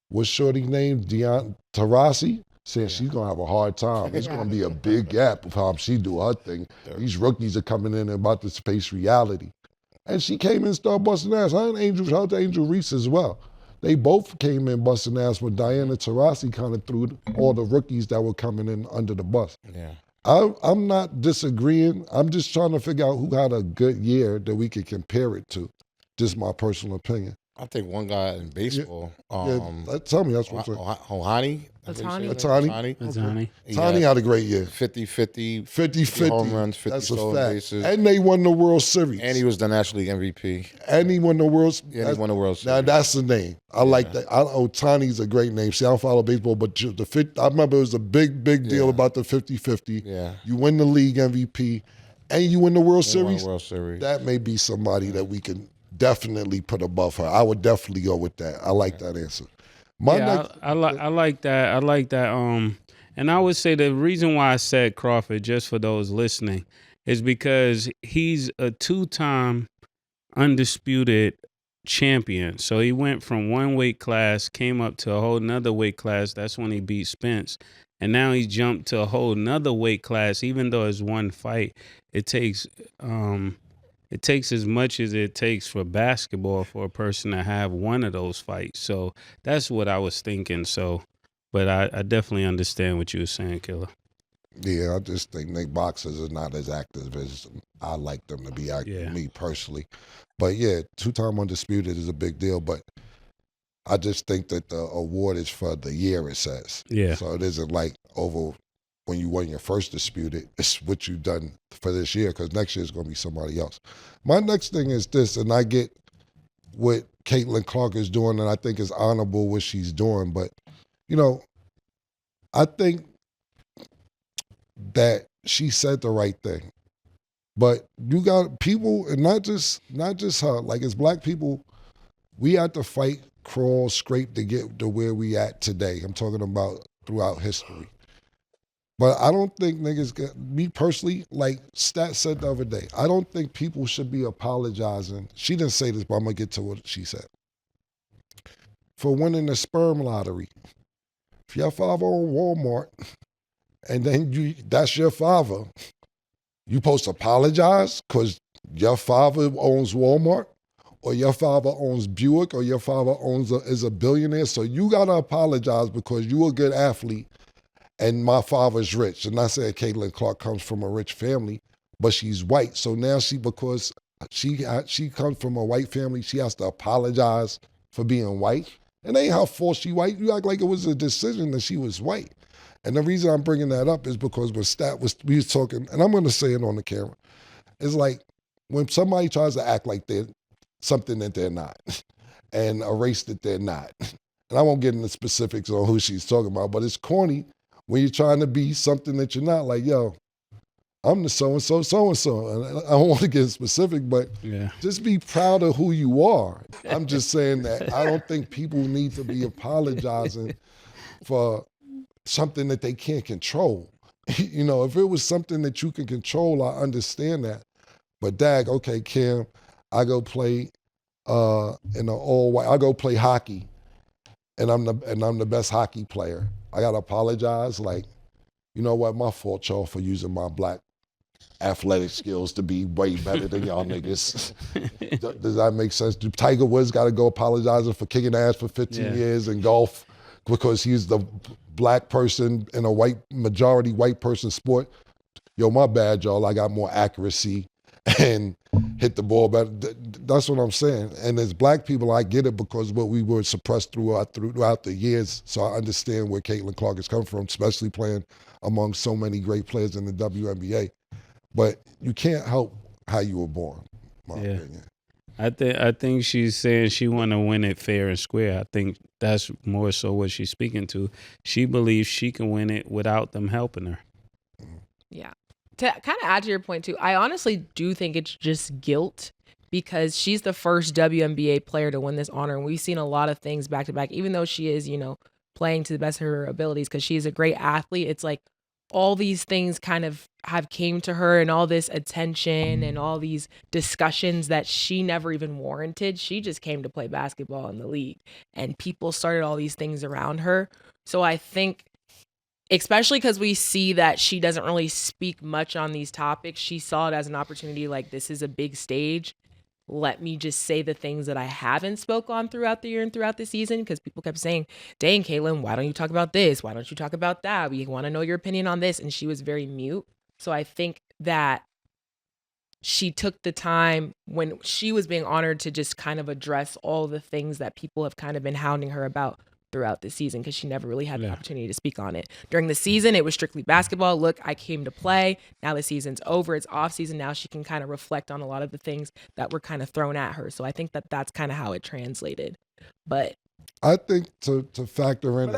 Speaker 1: what's shorty name? Taurasi? Saying she's going to have a hard time. It's going to be a big gap of how she do her thing. These rookies are coming in and about to face reality. And she came in and started busting ass. Shout out to Angel Reese as well. They both came in busting ass when Diana Taurasi kind of threw all the rookies that were coming in under the bus.
Speaker 7: Yeah.
Speaker 1: I'm not disagreeing. I'm just trying to figure out who had a good year that we could compare it to. Just my personal opinion.
Speaker 7: I think one guy in baseball.
Speaker 1: Tell me, that's what I'm saying.
Speaker 7: Ohtani.
Speaker 1: Tani had a great year.
Speaker 7: 50-50.
Speaker 1: 50-50.
Speaker 7: Home runs, 50
Speaker 1: That's a
Speaker 7: stolen
Speaker 1: fact.
Speaker 7: bases.
Speaker 1: And they won the World Series.
Speaker 7: And he was the National League MVP.
Speaker 1: And he won the World
Speaker 7: Series. Yeah, he won the World Series.
Speaker 1: Now, that's the name. I like that. Ohtani's a great name. See, I don't follow baseball, but I remember it was a big deal about the 50-50.
Speaker 7: Yeah.
Speaker 1: You win the league MVP, and you win the World Series.
Speaker 7: World Series.
Speaker 1: That may be somebody that we can definitely put above her. I would definitely go with that. I like that answer.
Speaker 3: I like that. I like that. And I would say the reason why I said Crawford, just for those listening, is because he's a 2-time undisputed champion. So he went from one weight class, came up to a whole nother weight class. That's when he beat Spence. And now he jumped to a whole nother weight class. Even though it's one fight, it takes as much as it takes for basketball for a person to have one of those fights. So that's what I was thinking. So, but I definitely understand what you were saying, Killer.
Speaker 1: Yeah, I just think boxers are not as active as I like them to be active, me personally. But yeah, 2-time undisputed is a big deal. But I just think that the award is for the year, it says.
Speaker 3: Yeah.
Speaker 1: So it isn't like over when you won your first disputed, it's what you've done for this year, because next year is going to be somebody else. My next thing is this, and I get what Caitlin Clark is doing, and I think it's honorable what she's doing, but, I think that she said the right thing. But you got people, and not just her, like as black people, we had to fight, crawl, scrape to get to where we at today. I'm talking about throughout history. But I don't think niggas, me personally, like Stat said the other day, I don't think people should be apologizing. She didn't say this, but I'm going to get to what she said. For winning the sperm lottery. If your father owned Walmart, and then that's your father, you supposed to apologize because your father owns Walmart, or your father owns Buick, or your father is a billionaire, so you got to apologize because you a good athlete. And my father's rich. And I said Caitlin Clark comes from a rich family, but she's white. So now because she comes from a white family, she has to apologize for being white. And ain't her fault she white. You act like it was a decision that she was white. And the reason I'm bringing that up is because when we was talking, and I'm going to say it on the camera, it's like when somebody tries to act like they're something that they're not and a race that they're not. And I won't get into specifics on who she's talking about, but it's corny when you're trying to be something that you're not. Like, yo, I'm the so-and-so, so-and-so. And I don't want to get specific, but just be proud of who you are. I'm just saying that I don't think people need to be apologizing for something that they can't control. If it was something that you can control, I understand that. But dag, okay, Kim, I go play in an all-white, I go play hockey, and I'm the best hockey player. I gotta apologize, like, you know what, my fault, y'all, for using my black athletic skills to be way better than y'all niggas. Does that make sense? Do Tiger Woods gotta go apologizing for kicking ass for 15 years in golf because he's the black person in a majority white person sport? yo, my bad, y'all. I got more accuracy and hit the ball better. That's what I'm saying. And as black people, I get it because what we were suppressed throughout the years. So I understand where Caitlin Clark is coming from, especially playing among so many great players in the WNBA. But you can't help how you were born, in my opinion.
Speaker 3: I think she's saying she want to win it fair and square. I think that's more so what she's speaking to. She believes she can win it without them helping her.
Speaker 2: Yeah. To kind of add to your point too, I honestly do think it's just guilt because she's the first WNBA player to win this honor. And we've seen a lot of things back to back, even though she is, playing to the best of her abilities because she's a great athlete. It's like all these things kind of have came to her and all this attention and all these discussions that she never even warranted. She just came to play basketball in the league and people started all these things around her. So I think, especially because we see that she doesn't really speak much on these topics, she saw it as an opportunity like this is a big stage. Let me just say the things that I haven't spoke on throughout the year and throughout the season because people kept saying, dang, Caitlin, why don't you talk about this? Why don't you talk about that? We want to know your opinion on this. And she was very mute. So I think that she took the time when she was being honored to just kind of address all the things that people have kind of been hounding her about throughout the season because she never really had the opportunity to speak on it. During the season, it was strictly basketball. Look, I came to play. Now the season's over. It's off season. Now she can kind of reflect on a lot of the things that were kind of thrown at her. So I think that that's kind of how it translated. But
Speaker 1: I think to factor in,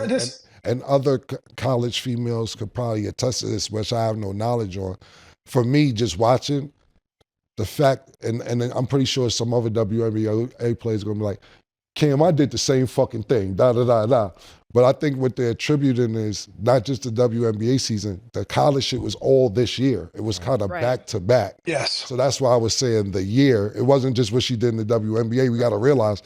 Speaker 1: and other college females could probably attest to this, which I have no knowledge on. For me, just watching the fact, and I'm pretty sure some other WNBA players are going to be like, Cam, I did the same fucking thing, da-da-da-da. But I think what they're attributing is not just the WNBA season, the college shit was all this year. It was kind of back to back.
Speaker 4: Yes.
Speaker 1: So that's why I was saying the year. It wasn't just what she did in the WNBA. We got to realize,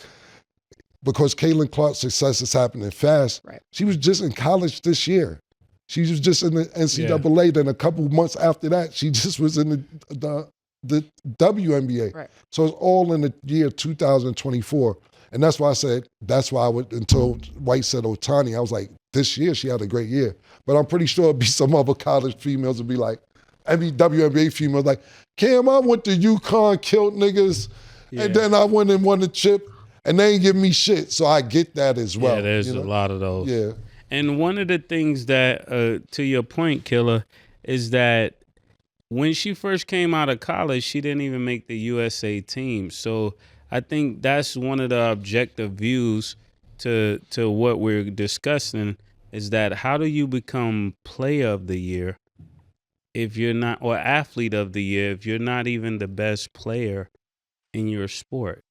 Speaker 1: because Caitlin Clark's success is happening fast, she was just in college this year. She was just in the NCAA. Then a couple months after that, she just was in the WNBA. Right. So it's all in the year 2024. And that's why I said, until White said Otani, I was like, this year she had a great year. But I'm pretty sure it'd be some other college females would be like, every WNBA female like, Cam, I went to UConn, killed niggas, and then I went and won the chip, and they ain't give me shit. So I get that as well.
Speaker 3: Yeah, there's a lot of those.
Speaker 1: Yeah.
Speaker 3: And one of the things that, to your point, Killer, is that when she first came out of college, she didn't even make the USA team. So I think that's one of the objective views to what we're discussing is that how do you become player of the year if you're not, or athlete of the year, if you're not even the best player in your sport?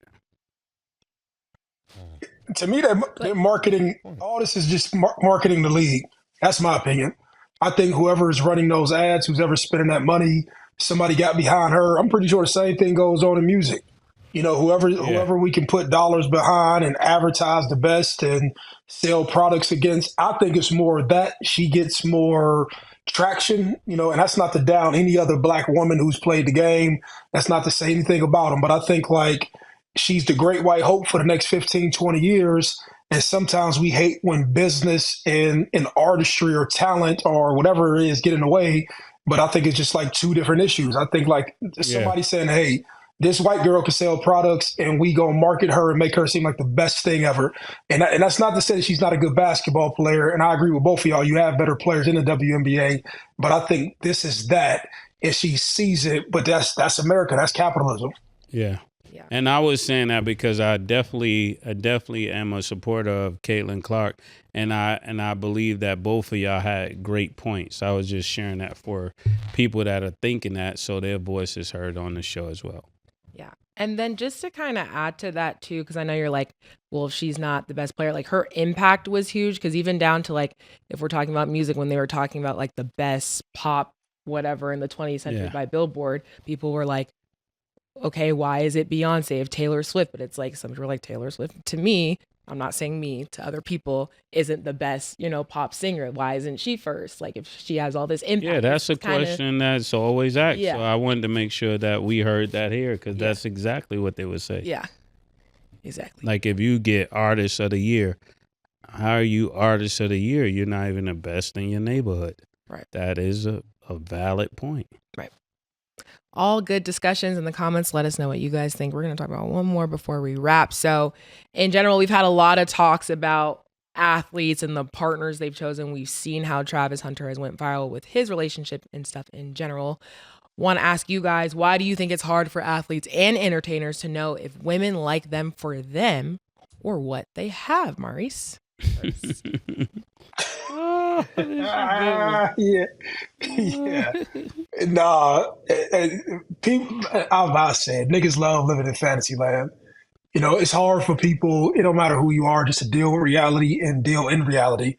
Speaker 4: To me, they're marketing, all this is just marketing the league. That's my opinion. I think whoever is running those ads, who's ever spending that money, somebody got behind her. I'm pretty sure the same thing goes on in music. Whoever we can put dollars behind and advertise the best and sell products against, I think it's more that she gets more traction, and that's not to down any other black woman who's played the game. That's not to say anything about them, but I think like she's the great white hope for the next 15, 20 years. And sometimes we hate when business and artistry or talent or whatever it is get in the way. But I think it's just like two different issues. I think like somebody saying, hey, this white girl can sell products and we gonna market her and make her seem like the best thing ever. And that's not to say that she's not a good basketball player. And I agree with both of y'all. You have better players in the WNBA. But I think this is that. And she sees it. But that's America. That's capitalism.
Speaker 3: Yeah. And I was saying that because I definitely am a supporter of Caitlin Clark, and I believe that both of y'all had great points. I was just sharing that for people that are thinking that, so their voice is heard on the show as well.
Speaker 2: Yeah. And then just to kind of add to that too, because I know you're like, well, if she's not the best player, like her impact was huge, because even down to like, if we're talking about music, when they were talking about like the best pop whatever in the 20th century by Billboard, people were like, okay, why is it Beyonce if Taylor Swift? But it's like, some people are like, Taylor Swift, to me, I'm not saying me, to other people, isn't the best, pop singer. Why isn't she first? Like, if she has all this impact.
Speaker 3: Yeah, that's a question that's always asked. Yeah. So I wanted to make sure that we heard that here, because that's exactly what they would say.
Speaker 2: Yeah, exactly.
Speaker 3: Like, if you get Artist of the Year, how are you Artist of the Year? You're not even the best in your neighborhood.
Speaker 2: Right.
Speaker 3: That is a a valid point.
Speaker 2: All good discussions in the comments. Let us know what you guys think. We're going to talk about one more before we wrap. So in general, we've had a lot of talks about athletes and the partners they've chosen. We've seen how Travis Hunter has went viral with his relationship and stuff in general. Want to ask you guys, why do you think it's hard for athletes and entertainers to know if women like them for them or what they have, Maurice?
Speaker 4: Yeah. Nah, people. I said niggas love living in fantasy land. You know, it's hard for people. It don't matter who you are, just to deal with reality and deal in reality.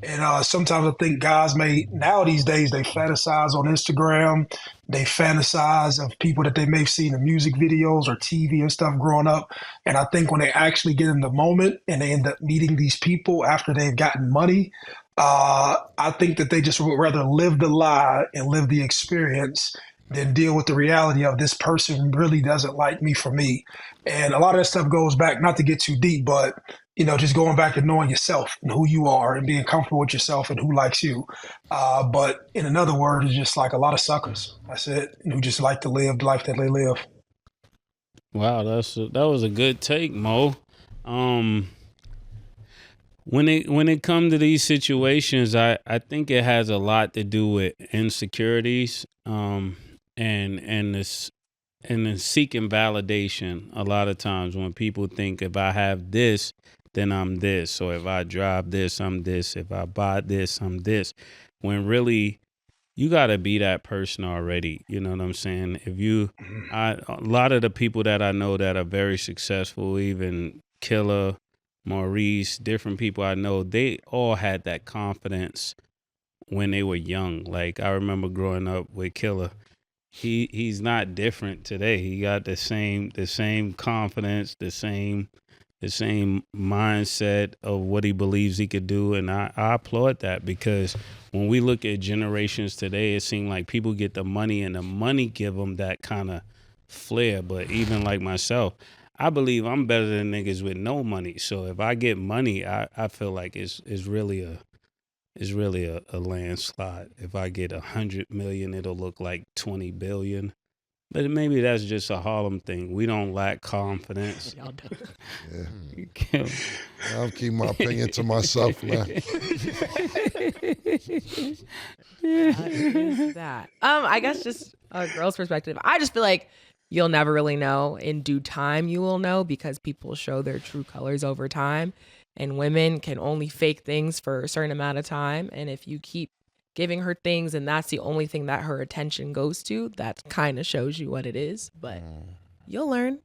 Speaker 4: And sometimes I think guys these days they fantasize on Instagram. They fantasize of people that they may have seen in music videos or TV and stuff growing up. And I think when they actually get in the moment and they end up meeting these people after they've gotten money, I think that they just would rather live the lie and live the experience than deal with the reality of this person really doesn't like me for me. And a lot of that stuff goes back, not to get too deep, but just going back to knowing yourself and who you are and being comfortable with yourself and who likes you. But in another word, it's just like a lot of suckers. That's it. Who just like to live the life that they live.
Speaker 3: Wow, that was a good take, Mo. When it comes to these situations, I think it has a lot to do with insecurities, and then seeking validation. A lot of times when people think if I have this, then I'm this, or if I drive this, I'm this, if I buy this, I'm this. When really you gotta be that person already. You know what I'm saying? A lot of the people that I know that are very successful, even Killer, Maurice, different people I know, they all had that confidence when they were young. Like I remember growing up with Killer. He's not different today. He got the same confidence, the same mindset of what he believes he could do, and I applaud that, because when we look at generations today, it seems like people get the money and the money give them that kind of flair. But even like myself, I believe I'm better than niggas with no money. So if I get money, I feel like it's really a landslide. If I get 100 million, it'll look like 20 billion. But maybe that's just a Harlem thing. We don't lack confidence.
Speaker 2: Y'all do.
Speaker 1: Yeah. I'll keep my opinion to myself, man.
Speaker 2: That. I guess just a girl's perspective. I just feel like you'll never really know. In due time, you will know, because people show their true colors over time. And women can only fake things for a certain amount of time. And if you keep giving her things and that's the only thing that her attention goes to, that kind of shows you what it is. But you'll learn.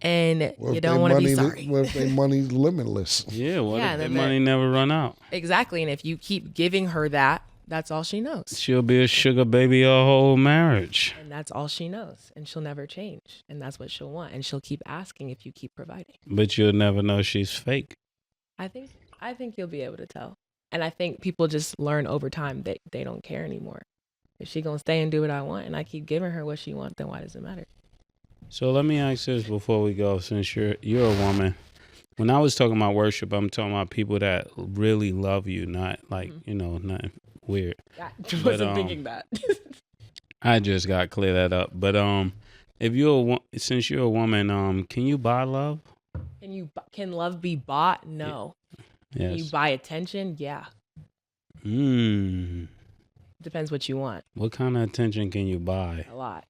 Speaker 2: And you don't want to be sorry.
Speaker 1: What if their money's limitless?
Speaker 3: Yeah, what if their money never run out?
Speaker 2: Exactly. And if you keep giving her that, that's all she knows.
Speaker 3: She'll be a sugar baby her whole marriage.
Speaker 2: And that's all she knows. And she'll never change. And that's what she'll want. And she'll keep asking if you keep providing.
Speaker 3: But you'll never know she's fake.
Speaker 2: I think you'll be able to tell. And I think people just learn over time that they don't care anymore. If she gonna stay and do what I want and I keep giving her what she wants, then why does it matter?
Speaker 3: So let me ask this before we go, since you're a woman. When I was talking about worship, I'm talking about people that really love you, not like, nothing weird.
Speaker 2: I wasn't thinking that.
Speaker 3: I just got to clear that up. But since you're a woman, can you buy love?
Speaker 2: Can love be bought? No.
Speaker 3: Yes.
Speaker 2: Can you buy attention? Yeah. Depends what you want.
Speaker 3: What kind of attention can you buy?
Speaker 2: A lot.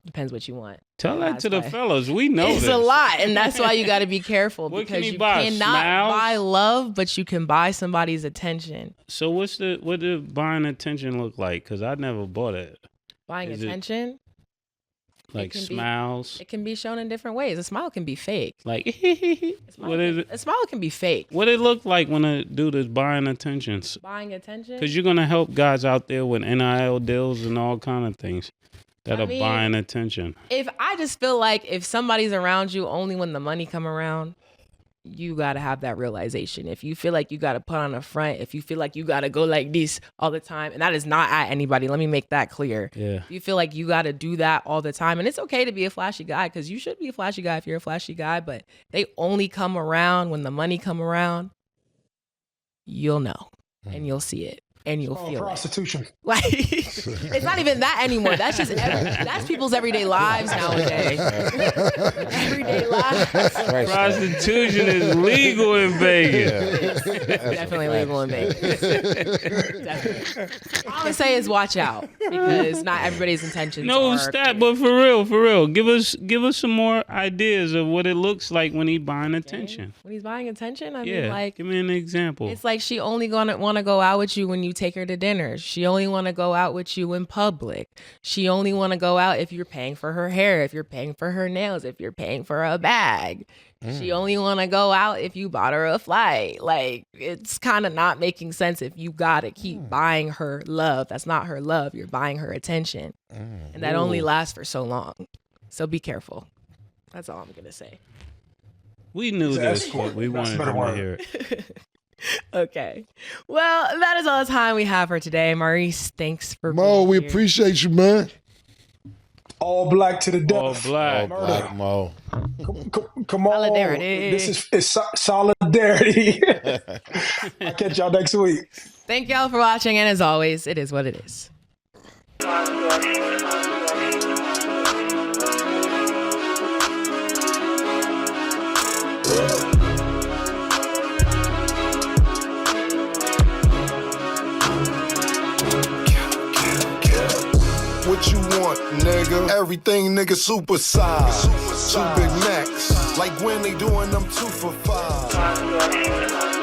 Speaker 2: Depends what you want.
Speaker 3: Tell that to the fellas. We know
Speaker 2: it's
Speaker 3: this.
Speaker 2: a lot, and that's why you got to be careful.
Speaker 3: What
Speaker 2: because
Speaker 3: can
Speaker 2: you
Speaker 3: buy?
Speaker 2: cannot
Speaker 3: Smiles?
Speaker 2: buy love, but you can buy somebody's attention.
Speaker 3: So what does buying attention look like? Because I never bought it.
Speaker 2: Buying attention?
Speaker 3: Like smiles?
Speaker 2: It can be shown in different ways. A smile can be fake.
Speaker 3: Like,
Speaker 2: what is it? A smile can be fake.
Speaker 3: What it look like when a dude is buying attention? Buying
Speaker 2: attention?
Speaker 3: Because you're going to help guys out there with NIL deals and all kind of things that are buying attention.
Speaker 2: I just feel like if somebody's around you only when the money come around, you got to have that realization. If you feel like you got to put on a front, if you feel like you got to go like this all the time, and that is not at anybody, let me make that clear.
Speaker 3: Yeah.
Speaker 2: If you feel like you got to do that all the time, and it's okay to be a flashy guy, because you should be a flashy guy if you're a flashy guy, but they only come around when the money come around, you'll know and you'll see it. and you'll feel it.
Speaker 4: Prostitution.
Speaker 2: Like, it's not even that anymore. That's just that's people's everyday lives nowadays. Everyday lives.
Speaker 3: Prostitution is legal in Vegas.
Speaker 2: Definitely legal in Vegas. Definitely. All I would say is watch out, because not everybody's intentions are...
Speaker 3: Stop, but for real, give us some more ideas of what it looks like when he's buying attention.
Speaker 2: When he's buying attention, I
Speaker 3: Yeah,
Speaker 2: mean, like...
Speaker 3: give me an example.
Speaker 2: It's like she only gonna want to go out with you when you take her to dinner. She only want to go out with you in public. She only want to go out if you're paying for her hair, if you're paying for her nails, if you're paying for a bag. She only want to go out if you bought her a flight. Like, it's kind of not making sense if you got to keep buying her love. That's not her love. You're buying her attention. And that only lasts for so long. So be careful. That's all I'm going to say.
Speaker 3: We knew this, but we wanted to hear it.
Speaker 2: Okay. Well, that is all the time we have for today. Maurice, thanks for
Speaker 1: Mo,
Speaker 2: being
Speaker 1: we
Speaker 2: here.
Speaker 1: appreciate you, man.
Speaker 4: All black to the death.
Speaker 3: All black.
Speaker 7: Mo.
Speaker 4: Come on.
Speaker 2: Solidarity.
Speaker 4: This is solidarity. I'll catch y'all next week.
Speaker 2: Thank y'all for watching, and as always, it is what it is.
Speaker 8: What you want, nigga? Everything, nigga, super size. Two Big Macs, like when they doing them 2 for $5.